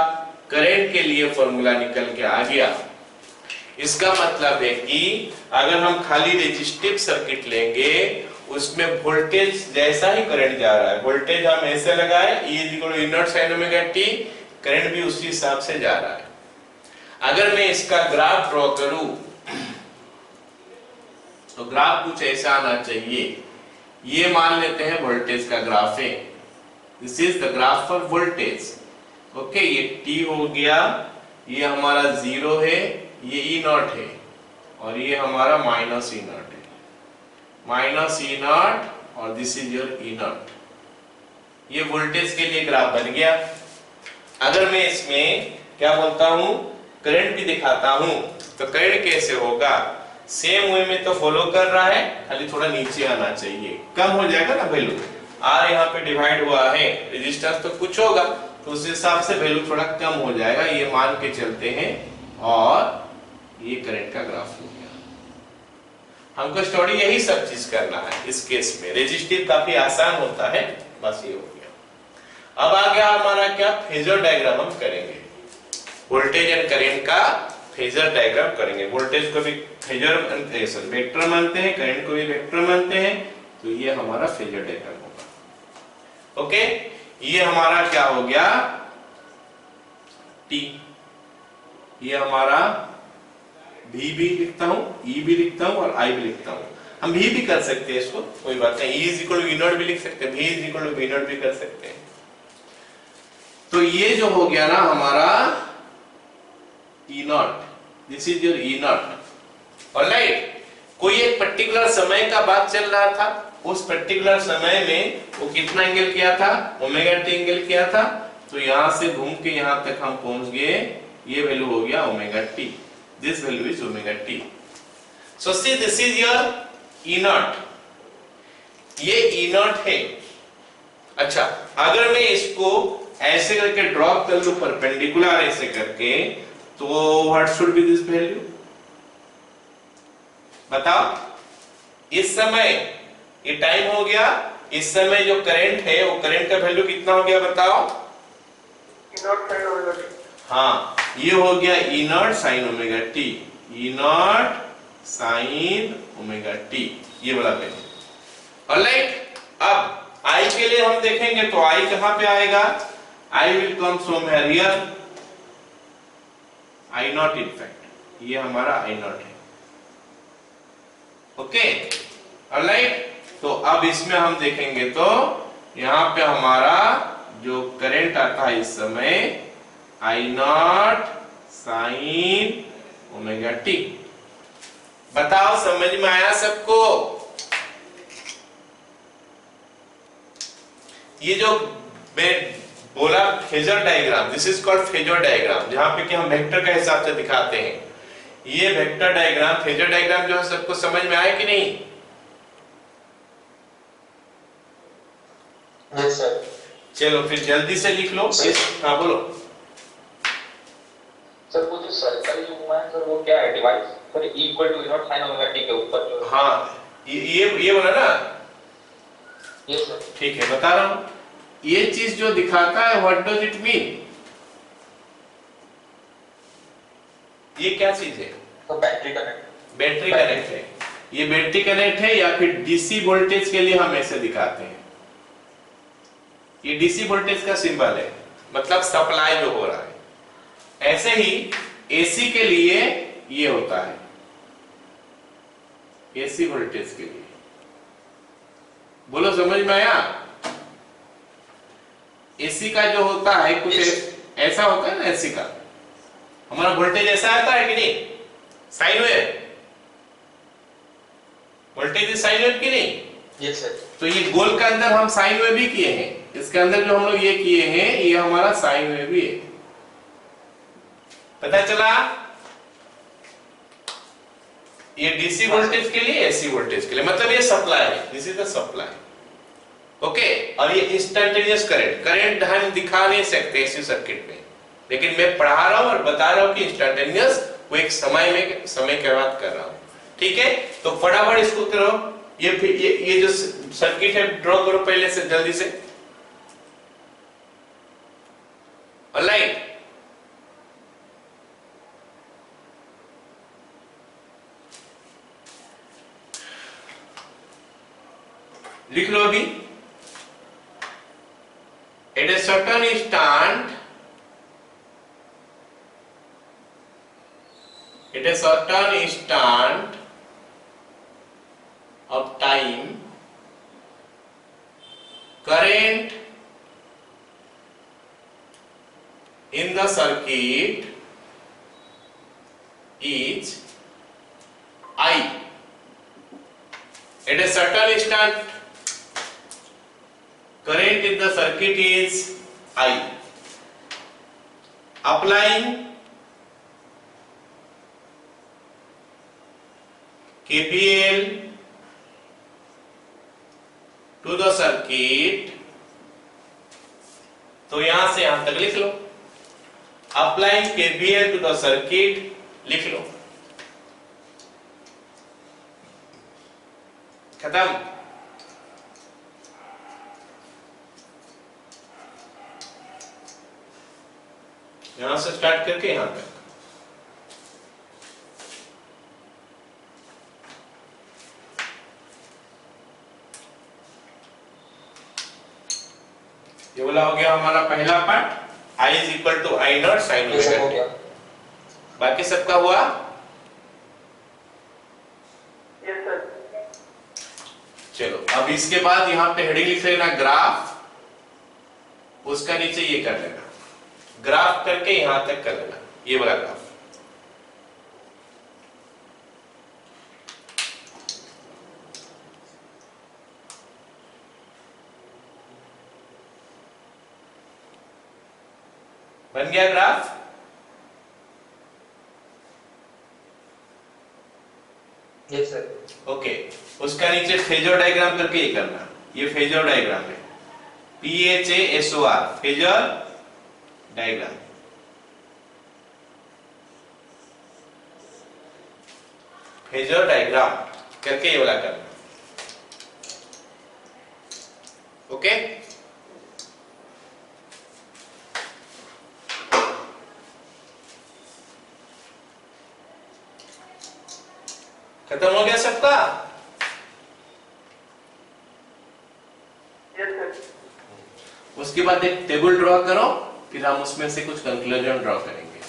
Speaker 1: करंट के लिए फॉर्मूला निकल के आ गया। इसका मतलब है कि अगर हम खाली रेजिस्टिव सर्किट लेंगे, उसमें वोल्टेज जैसा ही करंट जा रहा है, वोल्टेज हम ऐसे लगाए E is equal to E not sine omega t, current भी उसी हिसाब से जा रहा है। अगर मैं इसका ग्राफ ड्रॉ करूं तो ग्राफ कुछ ऐसा आना चाहिए। ये मान लेते हैं वोल्टेज का ग्राफ है, this is the graph for voltage. Okay, ये टी हो गया, ये हमारा 0 है, ये ई नॉट है, और ये हमारा माइनस ई नॉट है, माइनस ई नॉट, और this is your E not. ये वोल्टेज के लिए ग्राफ बन गया। अगर मैं इसमें क्या बोलता हूं, करंट भी दिखाता हूं, तो करंट कैसे होगा, सेम वे में तो फॉलो कर रहा है, खाली थोड़ा नीचे आना चाहिए, कम हो जाएगा ना वैल्यू। आर यहाँ पे डिवाइड हुआ है, रेजिस्टेंस तो कुछ होगा, तो उस हिसाब से वैल्यू थोड़ा कम हो जाएगा, ये मान के चलते हैं। और ये करंट का ग्राफ हो गया। हमको स्टडी यही सब चीज करना है इस केस में। रेजिस्टिव काफी आसान होता है, बस ये हो गया। अब आ गया हमारा क्या, फेजर डायग्राम हम करेंगे। वोल्टेज एंड करंट का फेजर डायग्राम करेंगे। वोल्टेज को भी फेजर वेक्टर मानते हैं, करंट को भी वेक्टर मानते हैं, तो ये हमारा फेजर डायग्राम होगा। ओके, ये हमारा क्या हो गया, टी, ये हमारा V भी लिखता हूं, E भी लिखता हूं, और I भी लिखता हूं। हम V भी कर सकते हैं इसको, कोई बात नहीं, E is equal to V not भी लिख सकते हैं, V is equal to V not भी कर सकते हैं। तो ये जो हो गया ना हमारा E not, this is your E not. Alright, कोई एक पर्टिकुलर समय का बात चल रहा था, उस पर्टिकुलर समय में वो कितना एंगल किया था, ओमेगा टी एंगल किया था, तो यहां से घूम के यहां तक हम पहुंच गए, ये वैल्यू हो गया omega T, this value is omega T. So see this is your E not, ये E नॉट है। अच्छा, अगर मैं इसको ऐसे करके ड्रॉप कर लूं परपेंडिकुलर ऐसे करके, तो what should be this value, बताओ। इस समय ये टाइम हो गया, इस समय जो करंट है वो करंट का वैल्यू कितना हो गया बताओ, हाँ, ये हो गया E not sine omega T, E not sine omega T, ये वाला वैल्यू। ऑलराइट, अब I के लिए हम देखेंगे तो I कहां पे आएगा, I will come somewhere here, I not in fact, ये हमारा I नॉट है। ओके, ऑलराइट, तो अब इसमें हम देखेंगे तो यहां पे हमारा जो करंट आता है इस समय I not sine omega T. बताओ समझ में आया सबको। ये जो मैं बोला phasor diagram, this is called phasor diagram, जहां पे कि हम वेक्टर का हिसाब से दिखाते हैं। ये वेक्टर डायग्राम, फेजर डायग्राम जो है सबको समझ में आया कि नहीं?
Speaker 2: Yes sir.
Speaker 1: चलो फिर जल्दी से लिख लो। हाँ बोलो
Speaker 3: सर। वो जो सर्कल जो हुआ है सर, वो क्या है, device sir equal to not sine omega T के ऊपर जो,
Speaker 1: हाँ, ये बोला ना,
Speaker 3: यस सर।
Speaker 1: ठीक है, बता रहा हूं। ये चीज जो दिखाता है, व्हाट डज इट मीन, ये क्या चीज है?
Speaker 3: तो बैटरी कनेक्ट,
Speaker 1: बैटरी कनेक्ट है। ये बैटरी कनेक्ट है, या फिर डीसी वोल्टेज के लिए हम ऐसे दिखाते हैं। ये डीसी वोल्टेज का सिंबल है, मतलब सप्लाई जो हो रहा है। ऐसे ही एसी के लिए ये होता है, एसी वोल्टेज के लिए। बोलो समझ में आया? एसी का जो होता है कुछ ऐसा होता है ना, एसी का हमारा वोल्टेज ऐसा आता है कि नहीं, sine wave, voltage is sine wave की नहीं?
Speaker 2: Yes sir.
Speaker 1: तो ये गोल के अंदर हम साइन वेव भी किए हैं, इसके अंदर जो हम लोग ये किए हैं, ये हमारा साइन वेव भी है। पता चला? ये डीसी वोल्टेज के लिए, एसी वोल्टेज के लिए, मतलब ये सप्लाई है, this is the supply. Okay, और ये इंस्टेंटेनियस करंट हम दिखा नहीं सकते एसी सर्किट में, लेकिन मैं पढ़ा रहा हूं और बता रहा हूं कि इंस्टेंटेनियस वो एक समय के बाद कर रहा हूं। ठीक है, तो फटाफट इसको करो। ये जो सर्किट है ड्रॉ करो पहले से, जल्दी से। ऑलराइट, लिख लो अभी। At a certain instant, of time current in the circuit is I. At a certain instant, current in the circuit is I. Applying KVL to the circuit, तो यहां से यहां तक लिख लो. Applying KVL to the circuit, लिख लो. खत्म. यहां से स्टार्ट करके यहां तक. ये बोला हो गया हमारा पहला part. I is equal to I naught sin
Speaker 3: ये सब हो
Speaker 1: omega t.
Speaker 3: गया।
Speaker 1: बाकी सबका हुआ.
Speaker 2: Yes, sir.
Speaker 1: चलो अब इसके बाद यहाँ पे हेडिंग लिख लेना ग्राफ. उसका नीचे ये कर लेना. ग्राफ करके यहां तक कर लेना. ये वाला ग्राफ. बन गया ग्राफ.
Speaker 3: Yes sir.
Speaker 1: ओके. उसका नीचे फेजर डायग्राम करके ये करना. ये फेजर डायग्राम है. PHASOR phasor diagram. Phasor diagram करके ये वाला करना. ओके. खत्म हो गया सबका.
Speaker 2: Yes, sir.
Speaker 1: उसके बाद एक टेबल ड्रॉ करो. फिर हम उसमें से कुछ कंक्लूजन ड्रॉ करेंगे.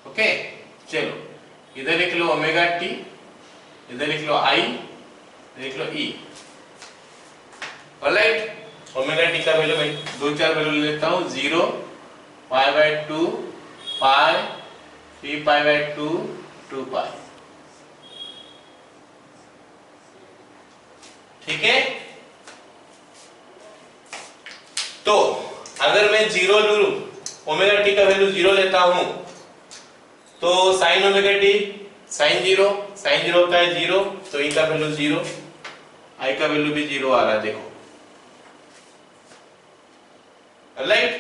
Speaker 1: ओके. चलो इधर लिख लो ओमेगा टी. इधर लिख लो आई. इधर लिख लो ई. ऑलराइट. ओमेगा टी का वैल्यू मैं दो चार वैल्यू ले लेता हूं. 0, पाई बाय 2, पाई, 3 पाई बाय 2, 2 पाई. ठीक है. तो अगर मैं 0 लूं, ओमेगा टी का वैल्यू 0 लेता हूं, तो साइन ओमेगा टी साइन 0 होता है 0. तो ई का वैल्यू 0, आई का वैल्यू भी 0 आ रहा है. देखो राइट.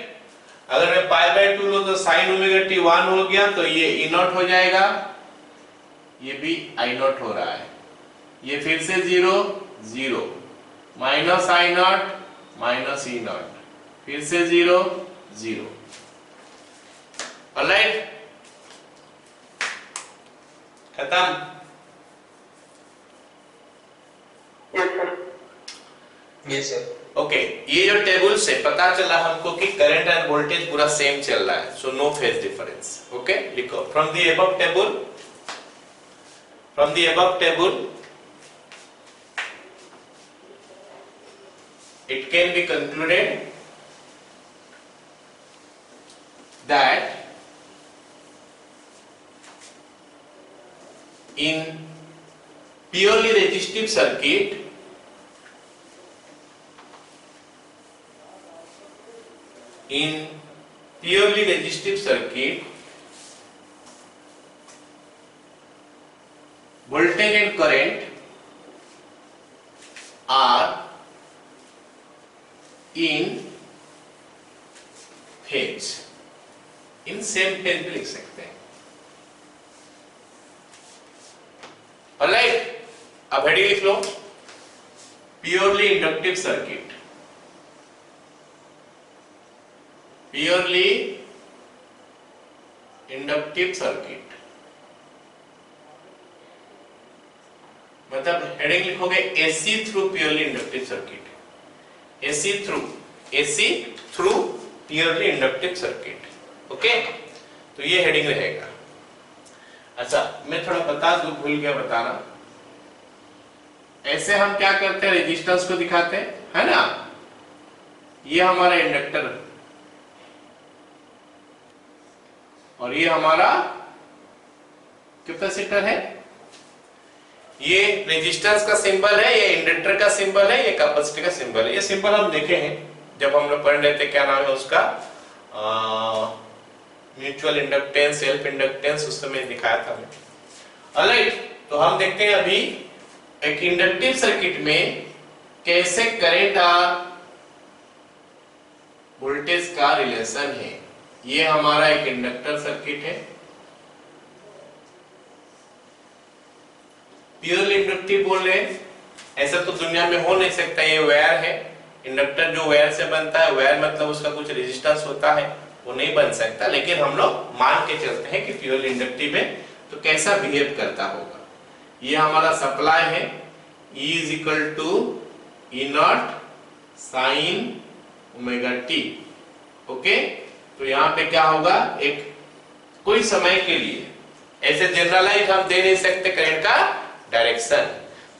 Speaker 1: अगर मैं पाई बाय 2 लूं तो साइन ओमेगा टी 1 हो गया. तो ये ई नॉट हो जाएगा. ये भी आई नॉट हो रहा है. ये फिर से 0 0 minus I naught minus E naught. फिर से 0 0. ऑलराइट. खत्म.
Speaker 2: Yes, sir.
Speaker 3: Yes sir.
Speaker 1: Okay. ये जो टेबल से पता चला हमको कि करंट एंड वोल्टेज पूरा सेम चल रहा है. So no phase difference. Okay. लिखो from the above table it can be concluded that in purely resistive circuit voltage and current are in phase. In same phase भी लिख सकते हैं. Alright. अब हेडिंग लिख लो. Purely inductive circuit. Purely inductive circuit. मतलब heading लिखोगे AC through purely inductive circuit, AC through purely inductive circuit. Okay, तो ये हेडिंग रहेगा। अच्छा, मैं थोड़ा बता दूं, भूल गया बताना। ऐसे हम क्या करते हैं, रेजिस्टेंस को दिखाते हैं, है ना। ये हमारा इंडक्टर और ये हमारा कैपेसिटर है। ये रेजिस्टेंस का सिंबल है, ये इंडक्टर का सिंबल है, ये कैपेसिटर का सिंबल है। ये सिंबल हम देखे हैं जब हम लोग पढ़ रहे थे, क्या नाम है उसका, म्यूचुअल इंडक्टेंस, सेल्फ इंडक्टेंस, उस समय दिखाया था मैं। ऑलराइट, तो हम देखते हैं अभी एक इंडक्टिव सर्किट में कैसे करंट और वोल्टेज का रिलेशन है। ये हमारा एक इंडक्टर सर्किट है, प्योरली इंडक्टिव बोल रहे हैं। ऐसा तो दुनिया में हो नहीं सकता। ये वायर है, इंडक्टर जो वायर से बनता है, वायर मतलब उसका कुछ रेजिस्टेंस होता है, वो नहीं बन सकता। लेकिन हम लोग मान के चलते हैं कि प्योरली इंडक्टिव है, तो कैसा बिहेव करता होगा। ये हमारा सप्लाई है, E is equal to E naught sin omega t। Okay, तो यहाँ पे क्या होगा, एक कोई समय के लिए, ऐसे जनरलाइज हम दे नहीं सकते करंट का डायरेक्शन,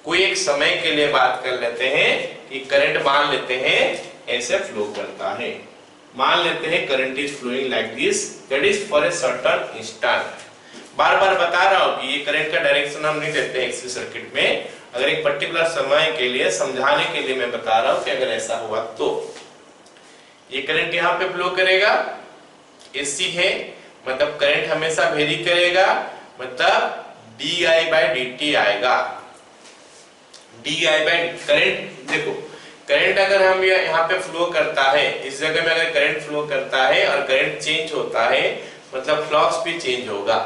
Speaker 1: कोई एक समय के लिए बात कर लेते हैं कि करंट मान लेते हैं ऐसे फ्लो करता है। मान लेते हैं current is flowing like this, that is for a certain instant. बार बार बता रहा हूं कि ये करंट का डायरेक्शन हम नहीं देते एसी सर्किट में। अगर एक पर्टिकुलर समय के लिए समझाने के लिए मैं बता रहा हूं कि अगर ऐसा हुआ तो ये करंट यहाँ पे फ्लो करेगा, एसी है, मतलब करंट हमेशा वेरी करेगा, मतलब di/dt आएगा। करंट देखो, करंट अगर हम यहाँ पे फ्लो करता है, इस जगह में अगर करंट फ्लो करता है और करंट चेंज होता है, मतलब फ्लक्स भी चेंज होगा।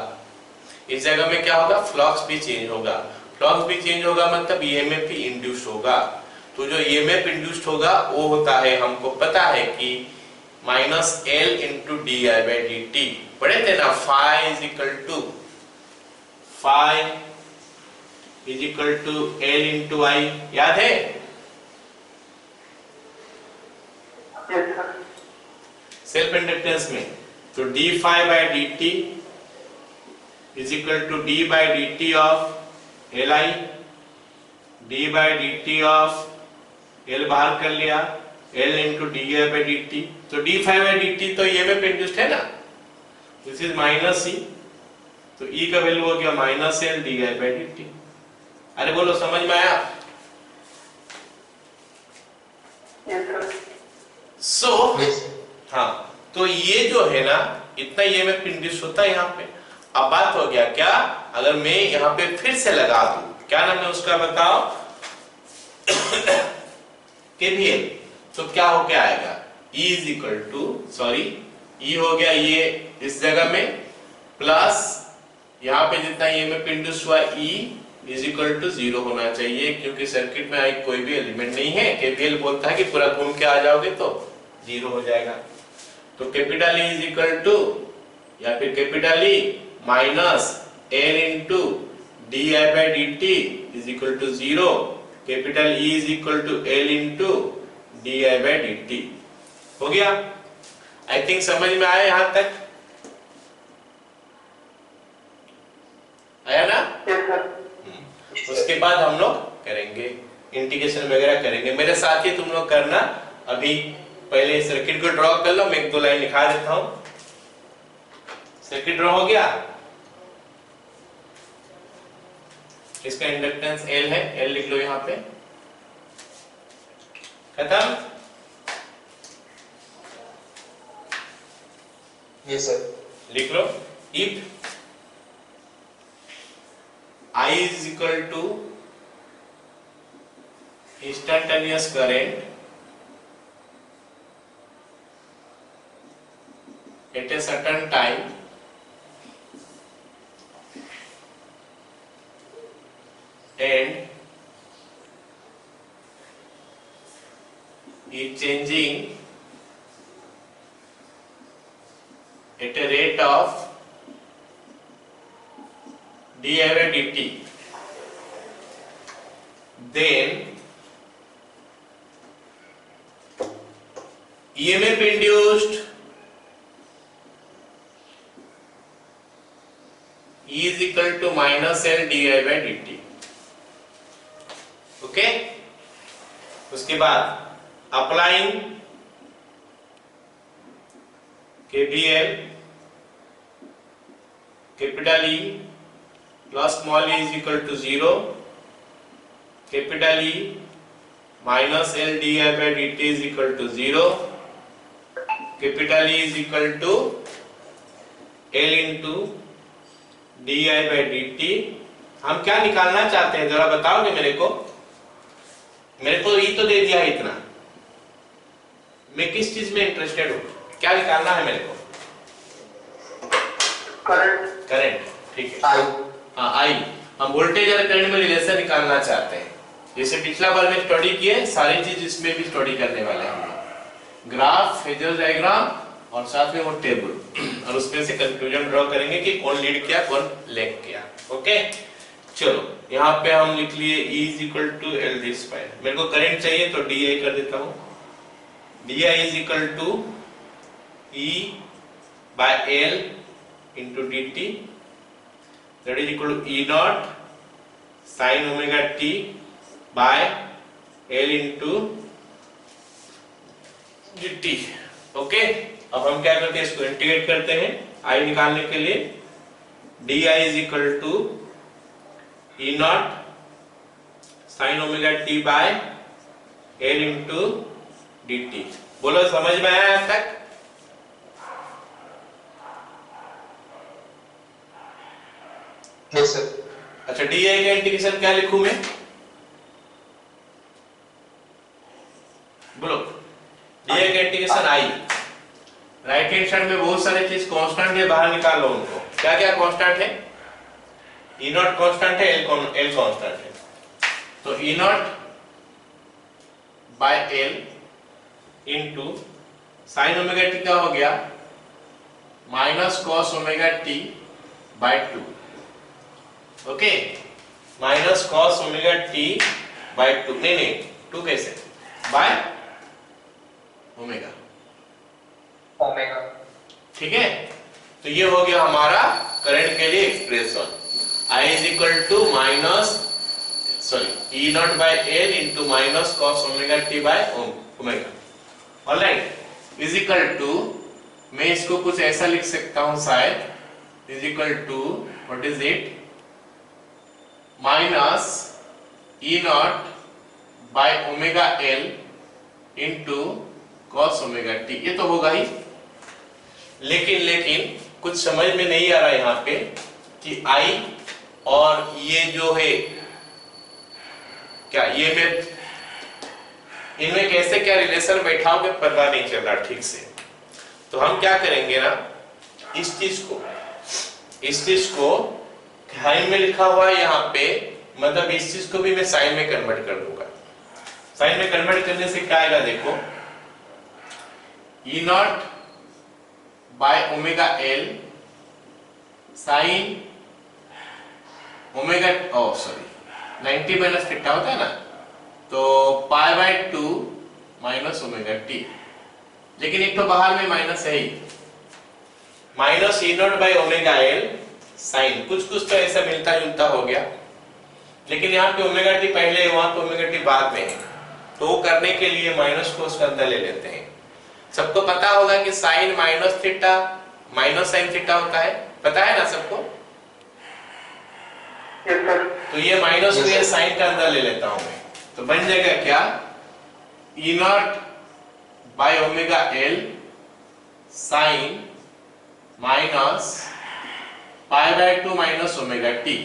Speaker 1: इस जगह में क्या होगा, फ्लक्स भी चेंज होगा। फ्लक्स भी चेंज होगा मतलब ईएमएफ भी इंड्यूस होगा। तो जो ईएमएफ इंड्यूस होगा वो होता है, हमको पता है कि -L × di/dt। पढ़े थे ना, phi is equal to L × I, याद है।
Speaker 2: Yes, sir.
Speaker 1: सेल्फ इंडक्टेंस में तो d∅/dt is equal to d/dt of Li, d/dt of L बाहर कर लिया, L × di/dt। तो d∅/dt तो ईएमएफ इंड्यूस्ड है ना, दिस इज -E, तो E का वैल्यू हो गया -L di/dt। अरे बोलो, समझ में आया।
Speaker 2: Yes, sir.
Speaker 1: सो हाँ, तो ये जो है ना, इतना ईएमएफ इंड्यूस होता है यहाँ पे। अब बात हो गया क्या, अगर मैं यहाँ पे फिर से लगा दूं, क्या नाम है उसका बताओ, KVL, तो क्या हो गया आएगा, E is equal to, sorry, E हो गया ये इस जगह में, प्लस यहाँ पे जितना ईएमएफ इंड्यूस हुआ E is equal to 0 होना चाहिए, क्योंकि सर्किट में कोई भी एलिमेंट नहीं है। KVL बोलता है कि पूरा घूम के आ जाओगे तो 0 हो जाएगा। तो capital E is equal to, या फिर capital E minus L × di/dt is equal to 0, capital E is equal to L × di/dt। हो गया, आई थिंक समझ में आया यहां तक, आया ना।
Speaker 2: Yes, sir.
Speaker 1: उसके बाद हम लोग करेंगे इंटीग्रेशन वगैरह करेंगे। मेरे साथ ही तुम लोग करना। अभी पहले सर्किट को ड्रॉ कर लो, मैं एक दो लाइन लिखा देता हूं। सर्किट ड्रॉ हो गया, इसका इंडक्टेंस L है, L लिख लो यहाँ पे, खत्म।
Speaker 3: यस सर,
Speaker 1: लिख लो, if I is equal to instantaneous current at a certain time and is changing at a rate of di/dt, then EMF induced E is equal to minus L di by dt. Okay, उसके बाद applying KVL capital E plus small e is equal to 0, capital E minus L di by dt is equal to 0, capital E is equal to L into di by dt। हम क्या निकालना चाहते हैं जरा बताओगे मेरे को? मेरे को ई तो दे दिया है इतना, मैं किस चीज में इंटरेस्टेड हूँ, क्या निकालना है मेरे को?
Speaker 2: करंट।
Speaker 1: करंट, ठीक है। हाँ आई, हम वोल्टेज और करंट में रिलेशन निकालना चाहते हैं। जैसे पिछला बार में स्टडी किए, सारी चीज इसमें भी स्टडी करने वाले हैं हम लोग। ग्राफ, फेजर डायग्राम और साथ में वो टेबल, और उसमें से कंक्लूजन ड्रॉ करेंगे कि कौन लीड किया कौन लैग किया। ओके, चलो यहाँ पे हम लिख लिए E is equal to L D square. मेरे को करंट चाहिए तो डी आई कर देता हूँ। D I is equal to E by L into D T, that is equal to E not sine omega T by L into D T. Okay, अब हम क्या करते हैं, इसको इंटीग्रेट करते हैं I निकालने के लिए। D I is equal to E not sine omega T by L into D T. बोलो समझ में आया अब तक?
Speaker 3: Yes sir.
Speaker 1: अच्छा, डी आई का इंटीग्रेशन क्या लिखूं मैं? बोलो, डी आई का integration I. Right hand side में बहुत सारे चीज कांस्टेंट है, बाहर निकाल लो उनको। क्या क्या कांस्टेंट है? E नॉट कांस्टेंट है, L कांस्टेंट है। तो E not by L into sine omega T का हो गया minus cos omega T by 2। Okay, minus cos omega T by 2, नहीं 2 कैसे, बाय ओमेगा,
Speaker 3: ओमेगा।
Speaker 1: ठीक है। तो ये हो गया हमारा करंट के लिए expression. I is equal to E naught by L into minus cos omega t by omega. Alright, is equal to, मैं इसको कुछ ऐसा लिख सकता हूँ शायद, is equal to what is it, minus E naught by omega L into cos omega t। ये तो होगा ही, लेकिन कुछ समझ में नहीं आ रहा है यहाँ पे कि I और ये जो है क्या, ये मैं इनमें कैसे क्या रिलेशन बैठाओगे पता नहीं चल रहा ठीक से। तो हम क्या करेंगे ना, इस चीज को साइन में लिखा हुआ है यहाँ पे, मतलब इस चीज को भी मैं साइन में कन्वर्ट कर दूंगा। साइन में कन्वर्ट करने से क्या आएगा देखो, E not by omega L sine omega 90 minus theta होता है ना, तो pi by 2 minus omega T. लेकिन एक तो बाहर में माइनस है ही, minus E not by omega L sine, कुछ तो ऐसा मिलता जुलता हो गया, लेकिन यहाँ पे ओमेगा टी पहले है, वहां पे ओमेगा टी बाद में है, तो वो करने के लिए माइनस को उसके अंदर ले लेते हैं। सबको पता होगा कि sine minus theta minus sine theta होता है, पता है ना सबको? तो ये माइनस को ये साइन का अंदर ले लेता हूं मैं, तो बन जाएगा क्या, E not by omega L sign minus pi by 2 minus omega T.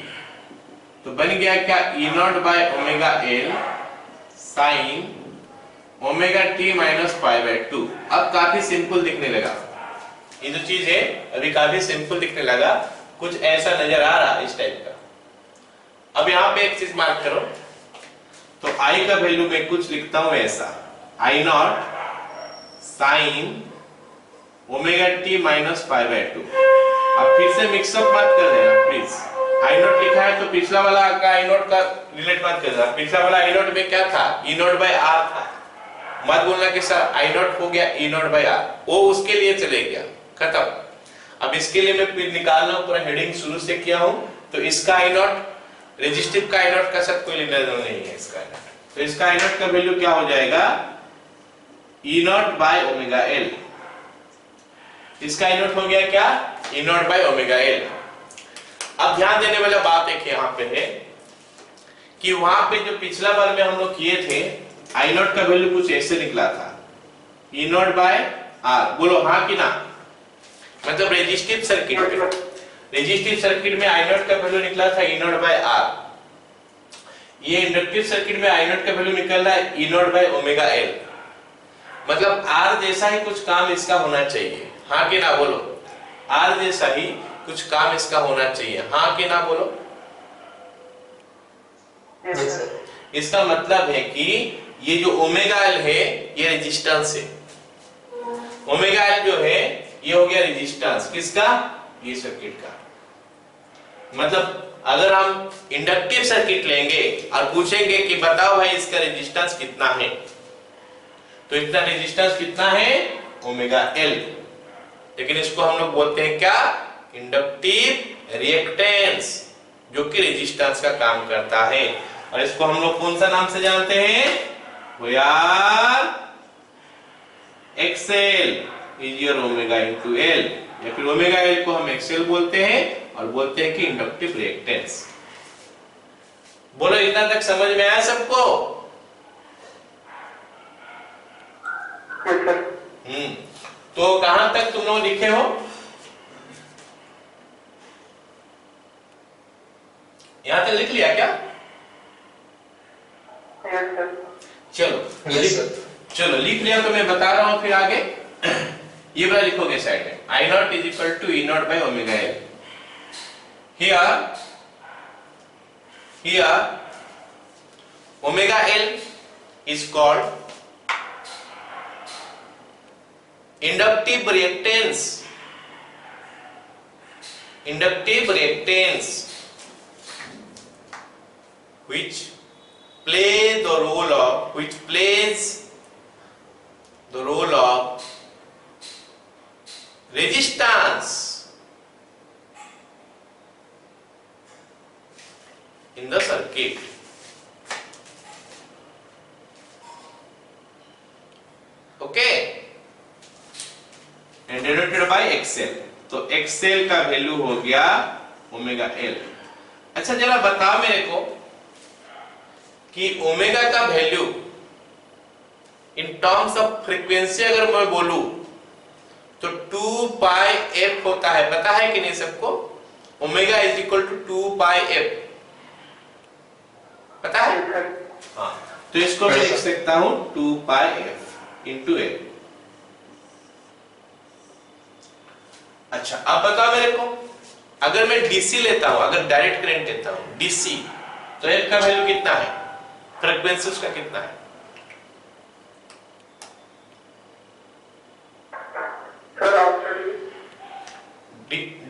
Speaker 1: तो बन गया क्या, E not by omega L sine omega T minus pi by 2। अब काफी सिंपल दिखने लगा, ये जो चीज है अभी काफी सिंपल दिखने लगा, कुछ ऐसा नजर आ रहा इस टाइप का। अब यहाँ पे एक चीज मार्क करो, तो I का वैल्यू मैं कुछ लिखता हूं ऐसा, I not sine omega T minus pi by 2। अब फिर से मिक्सअप मत कर देना प्लीज, आई नोट लिखा है तो पिछला वाला का आई नोट का रिलेट मत करना। पिछला वाला आई नोट में क्या था, ई नोट बाय आर था। मत बोलना कि सर आई नोट हो गया ई नोट बाय आर, वो उसके लिए चले गया, खत्म। अब इसके लिए मैं फिर निकाल रहा हूं, पूरा हेडिंग शुरू से किया हूं। तो इसका आई नोट रेजिस्टिव का आई नोट का साथ कोई लेना देना नहीं है इसका। तो इसका आई नोट का वैल्यू क्या हो जाएगा, ई नोट बाय ओमेगा एल। इसका आई नोट हो गया क्या, ई नोट बाय ओमेगा एल। अब ध्यान देने वाला बात एक यहाँ पे है कि वहां पे जो पिछला बार में हम लोग किए थे, आई नोट का वैल्यू कुछ ऐसे निकला था, ई नोट बाय आर। बोलो हाँ कि ना। मतलब रेजिस्टिव सर्किट में, रेजिस्टिव सर्किट में आई नोट का वैल्यू निकला था ई नोट बाय आर। ये इंडक्टिव सर्किट में आई नोट का वैल्यू निकल रहा है ई नोट बाय ओमेगा एल। मतलब आर जैसा ही कुछ काम इसका होना चाहिए, हाँ कि ना बोलो। आर जैसा ही कुछ काम इसका होना चाहिए, हाँ कि ना बोलो। इसका मतलब है कि ये जो ओमेगा एल है ये रेजिस्टेंस है। ओमेगा एल जो है ये हो गया रेजिस्टेंस किसका, ये सर्किट का। मतलब अगर हम इंडक्टिव सर्किट लेंगे और पूछेंगे कि बताओ भाई इसका रेजिस्टेंस कितना है, तो इतना रेजिस्टेंस कितना है, ओमेगा एल। लेकिन इसको हम लोग बोलते हैं क्या, इंडक्टिव रिएक्टेंस, जो कि रेजिस्टेंस का काम करता है। और इसको हम लोग कौन सा नाम से जानते हैं, वो यार XL is your omega into L, या फिर ओमेगा एल को हम एक्सएल बोलते हैं और बोलते हैं कि इंडक्टिव रिएक्टेंस। बोलो इतना तक समझ में आया सबको। तो कहां तक तुम लोग लिखे हो, यहां तक लिख लिया क्या, चलो चलो लिख लिया तो मैं बता रहा हूं फिर आगे। ये वाला लिखोगे साइड में, I naught is equal to E naught by omega L. Here omega L is called inductive reactance, which plays the role of resistance in the circuit. Okay, and denoted by XL। तो XL का value हो गया omega L. अच्छा जरा बताओ मेरे को कि ओमेगा का value in terms of frequency अगर मैं बोलूं तो 2 पाई एफ होता है, पता है कि नहीं सबको। Omega is equal to 2 pi F, पता है। हाँ, तो इसको मैं लिख सकता हूं 2 पाई एफ इंटू एल। अच्छा अब बताओ मेरे को, अगर मैं डीसी लेता हूं, अगर डायरेक्ट करंट लेता हूं डीसी, तो एल का वैल्यू कितना है, फ्रीक्वेंसी उसका कितना है।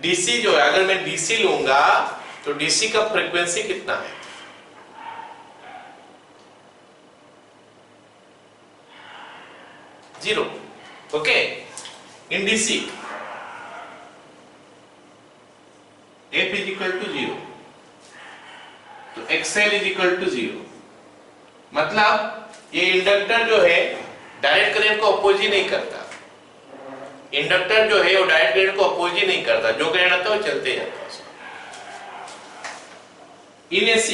Speaker 1: डीसी जो है, अगर मैं डीसी लूंगा तो डीसी का फ्रीक्वेंसी कितना है, zero. Okay, in DC F is equal to 0, तो XL इज इक्वल टू 0। मतलब ये इंडक्टर जो है डायरेक्ट करंट को अपोज ही नहीं करता। इंडक्टर जो है वो डायरेक्ट करंट को अपोज ही नहीं करता, जो करंट आता है वो चलते जाता है। In AC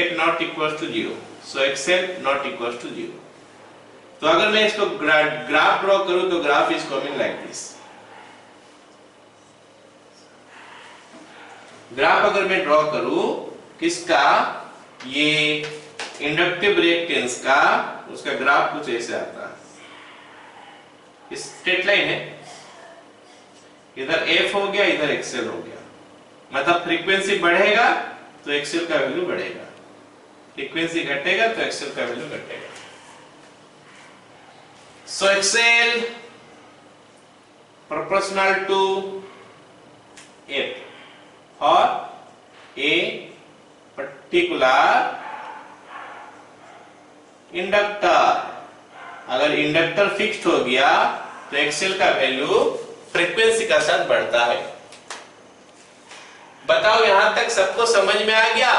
Speaker 1: F not equal to 0, so XL not equal to 0। तो अगर मैं इसको ग्राफ ड्रॉ करूं तो graph is coming like this. Graph अगर मैं ड्रॉ करूं किसका, ये इंडक्टिव रिएक्टेंस का, उसका ग्राफ कुछ ऐसे आता है। स्ट्रेट लाइन है, इधर F हो गया, इधर XL हो गया। मतलब फ्रीक्वेंसी बढ़ेगा तो XL का वैल्यू बढ़ेगा, फ्रीक्वेंसी घटेगा तो XL का वैल्यू घटेगा। So XL proportional to F, और ए पर्टिकुलर इंडक्टर। अगर इंडक्टर फिक्स्ड हो गया तो एक्सएल का वैल्यू फ्रीक्वेंसी का साथ बढ़ता है। बताओ यहां तक सबको समझ में आ गया?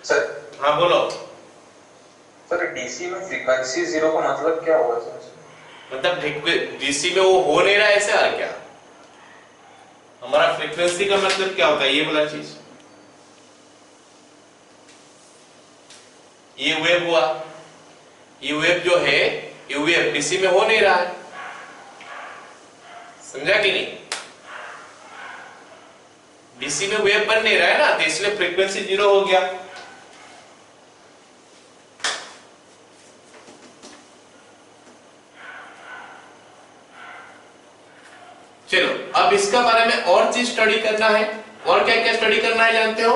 Speaker 3: सर
Speaker 1: हाँ बोलो।
Speaker 3: सर डीसी में फ्रीक्वेंसी जीरो का मतलब क्या होगा सर?
Speaker 1: मतलब डीसी में वो हो नहीं रहा है ऐसे और क्या? हमारा फ्रीक्वेंसी का मतलब क्या होता है ये बोला चीज। ये वेव हुआ, ये वेव जो है ये वेव डीसी में हो नहीं रहा है, समझा कि नहीं? डीसी में वेव बन नहीं रहा है ना, तो इसलिए फ्रीक्वेंसी जीरो हो गया। चलो अब इसका बारे में और चीज स्टडी करना है। और क्या क्या स्टडी करना है जानते हो?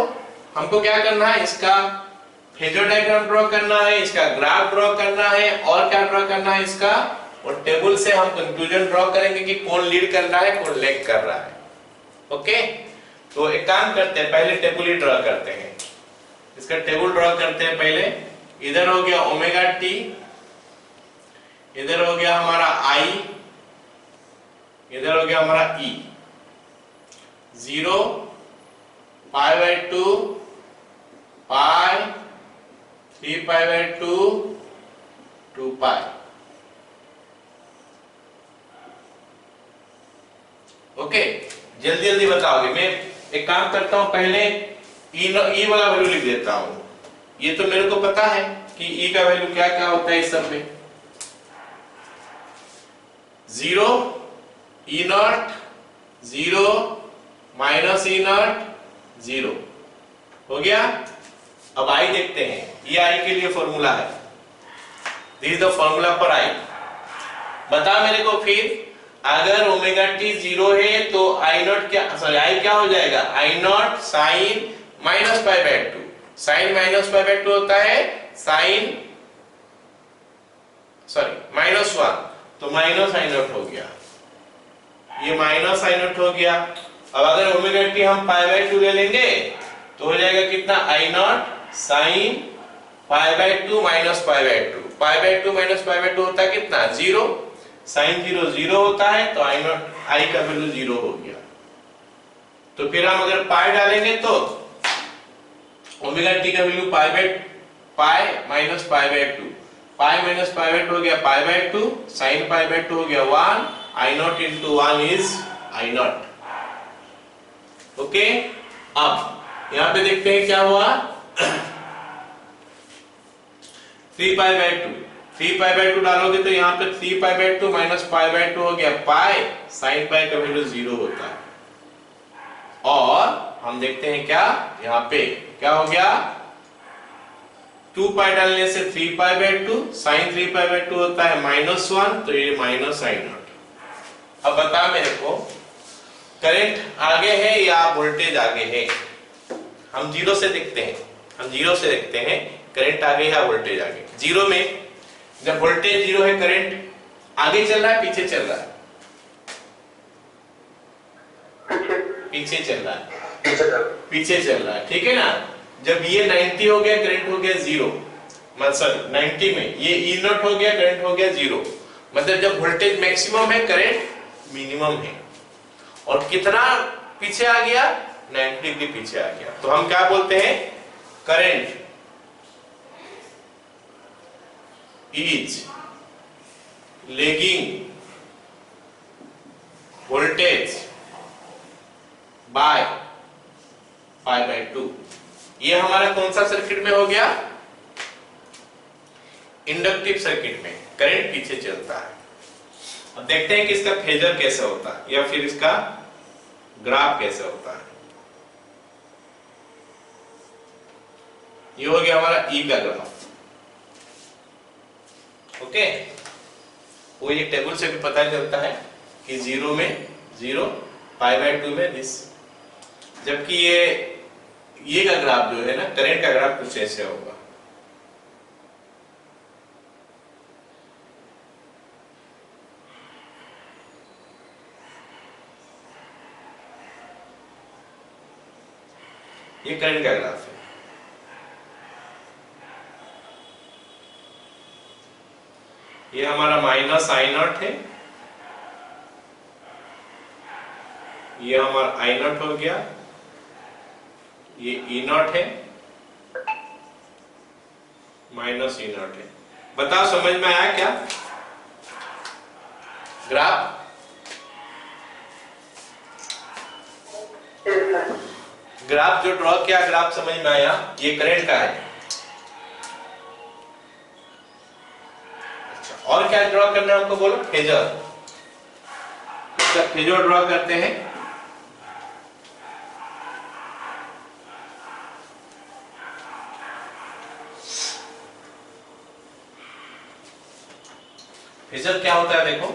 Speaker 1: हमको क्या करना है, इसका फेजर डायग्राम ड्रॉ करना है, इसका ग्राफ ड्रॉ करना है, और क्या ड्रॉ करना है इसका, और टेबल से हम कंक्लूजन ड्रॉ करेंगे कि कौन लीड कर रहा है कौन लैग कर रहा है। ओके, तो एक काम करते हैं, पहले टेबल ही ड्रॉ करते हैं। इसका टेबल ड्रॉ करते हैं पहले। इधर हो गया ओमेगा टी, इधर हो गया हमारा आई, इधर हो गया हमारा ई। 0 पाई by 2 pi 3 pi by 2 2 pi. Okay, जल्दी जल्दी बताओगे। मैं एक काम करता हूं, पहले ई वाला वैल्यू लिख देता हूं। ये तो मेरे को पता है कि ई का वैल्यू क्या क्या होता है इस सब में। 0 ई नॉट 0 माइनस ई नॉट 0 हो गया। अब आई देखते हैं, ये आई के लिए फॉर्मूला है। This is the formula for I. बता मेरे को फिर, अगर ओमेगा टी 0 है तो आई नॉट क्या, सॉरी आई क्या हो जाएगा, I naught sine minus pi by 2। Sine minus pi by 2 होता है साइन, सॉरी माइनस 1, तो माइनस आई नॉट हो गया, ये माइनस आई नॉट हो गया। अब अगर ओमेगा टी हम पाई बाय 2 ले लेंगे तो हो जाएगा कितना, I naught sine pi by 2 minus pi by 2। Pi by 2 minus pi by 2 होता है कितना, 0। साइन 0 0 होता है, तो आई नॉट आई का वैल्यू 0 हो गया। तो फिर हम अगर पाई डालेंगे तो ओमेगा टी का value pi minus pi by 2, pi minus pi by 2 हो गया pi by 2, sine pi by 2 हो गया 1, I naught into 1 is I naught. Okay, अब यहां पे देखते हैं क्या हुआ। 3 पाई बाय 2, 3 पाई बाय 2 डालोगे तो यहाँ पे 3 pi by 2 minus pi by 2 हो गया पाई, साइन पाई का वैल्यू 0 होता है। और हम देखते हैं क्या, यहाँ पे क्या हो गया, 2 पाई डालने से 3 pi by 2, sine 3 pi by 2 होता है माइनस 1, तो ये माइनस आई नॉट। अब बता मेरे को, करंट आगे है या वोल्टेज आगे है? हम 0 से देखते हैं, हम 0 से देखते हैं करंट आगे या वोल्टेज आगे। 0 में जब वोल्टेज 0 है, करंट आगे चल रहा है पीछे चल रहा है? पीछे चल रहा है, पीछे चल रहा है, ठीक है ना। जब ये 90 हो गया करंट हो गया 0, मतलब 90 में ये ई नॉट हो गया करंट हो गया 0, मतलब जब वोल्टेज मैक्सिमम है करंट मिनिमम है। और कितना पीछे आ गया, 90 डिग्री पीछे आ गया, तो हम क्या बोलते हैं, current is lagging voltage by pi by 2। ये हमारा कौन सा सर्किट में हो गया, इंडक्टिव सर्किट में करंट पीछे चलता है। अब देखते हैं कि इसका फेजर कैसे होता है या फिर इसका ग्राफ कैसे होता है। ये हो गया हमारा ई का ग्राफ। ओके, वो ये टेबल से भी पता चलता है कि 0 में 0, पाई बाय 2 में दिस। जबकि ये का ग्राफ जो है ना, करंट का ग्राफ कुछ ऐसे होगा। ये करंट का ग्राफ है। ये हमारा माइनस आई नॉट है, ये हमारा आई नॉट हो गया, ये ई नॉट है, माइनस ई नॉट है। बताओ समझ में आया क्या ग्राफ?
Speaker 2: Yes, sir.
Speaker 1: ग्राफ जो ड्रॉ किया, ग्राफ समझ में आया? ये करंट का है। अच्छा, और क्या ड्रॉ करना है हमको बोलो? फेजर। इसका फेजर ड्रॉ करते हैं। फेजर क्या होता है देखो,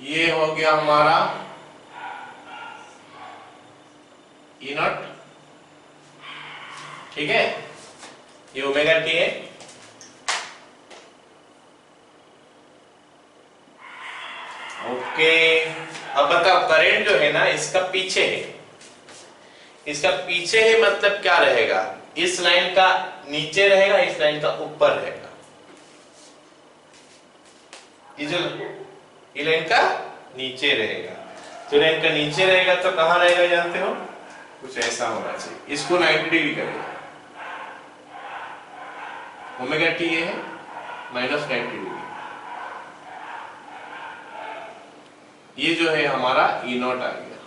Speaker 1: ये हो गया हमारा ई नॉट, ठीक है, ये ओमेगा टी है, ओके। अब बताओ करंट जो है ना इसका पीछे है, इसका पीछे है मतलब क्या रहेगा? इस लाइन का नीचे रहेगा, इस लाइन का ऊपर रहेगा। ये लाइन का नीचे रहेगा, तो लाइन का नीचे रहेगा तो कहां रहेगा जानते हो? कुछ ऐसा होना चाहिए, इसको 90 डिग्री करेगा। ओमेगा टी ये है माइनस 90 डिग्री, ये जो है हमारा ई नॉट आ गया,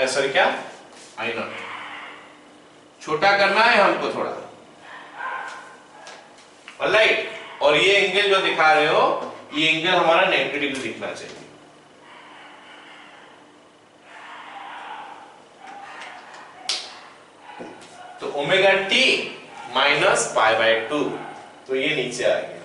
Speaker 1: सॉरी क्या आई नॉट। छोटा करना है हमको थोड़ा, ऑलराइट। और ये एंगल जो दिखा रहे हो, ये एंगल हमारा 90 डिग्री दिखना चाहिए। तो omega T minus pi by 2, तो ये नीचे आ गया।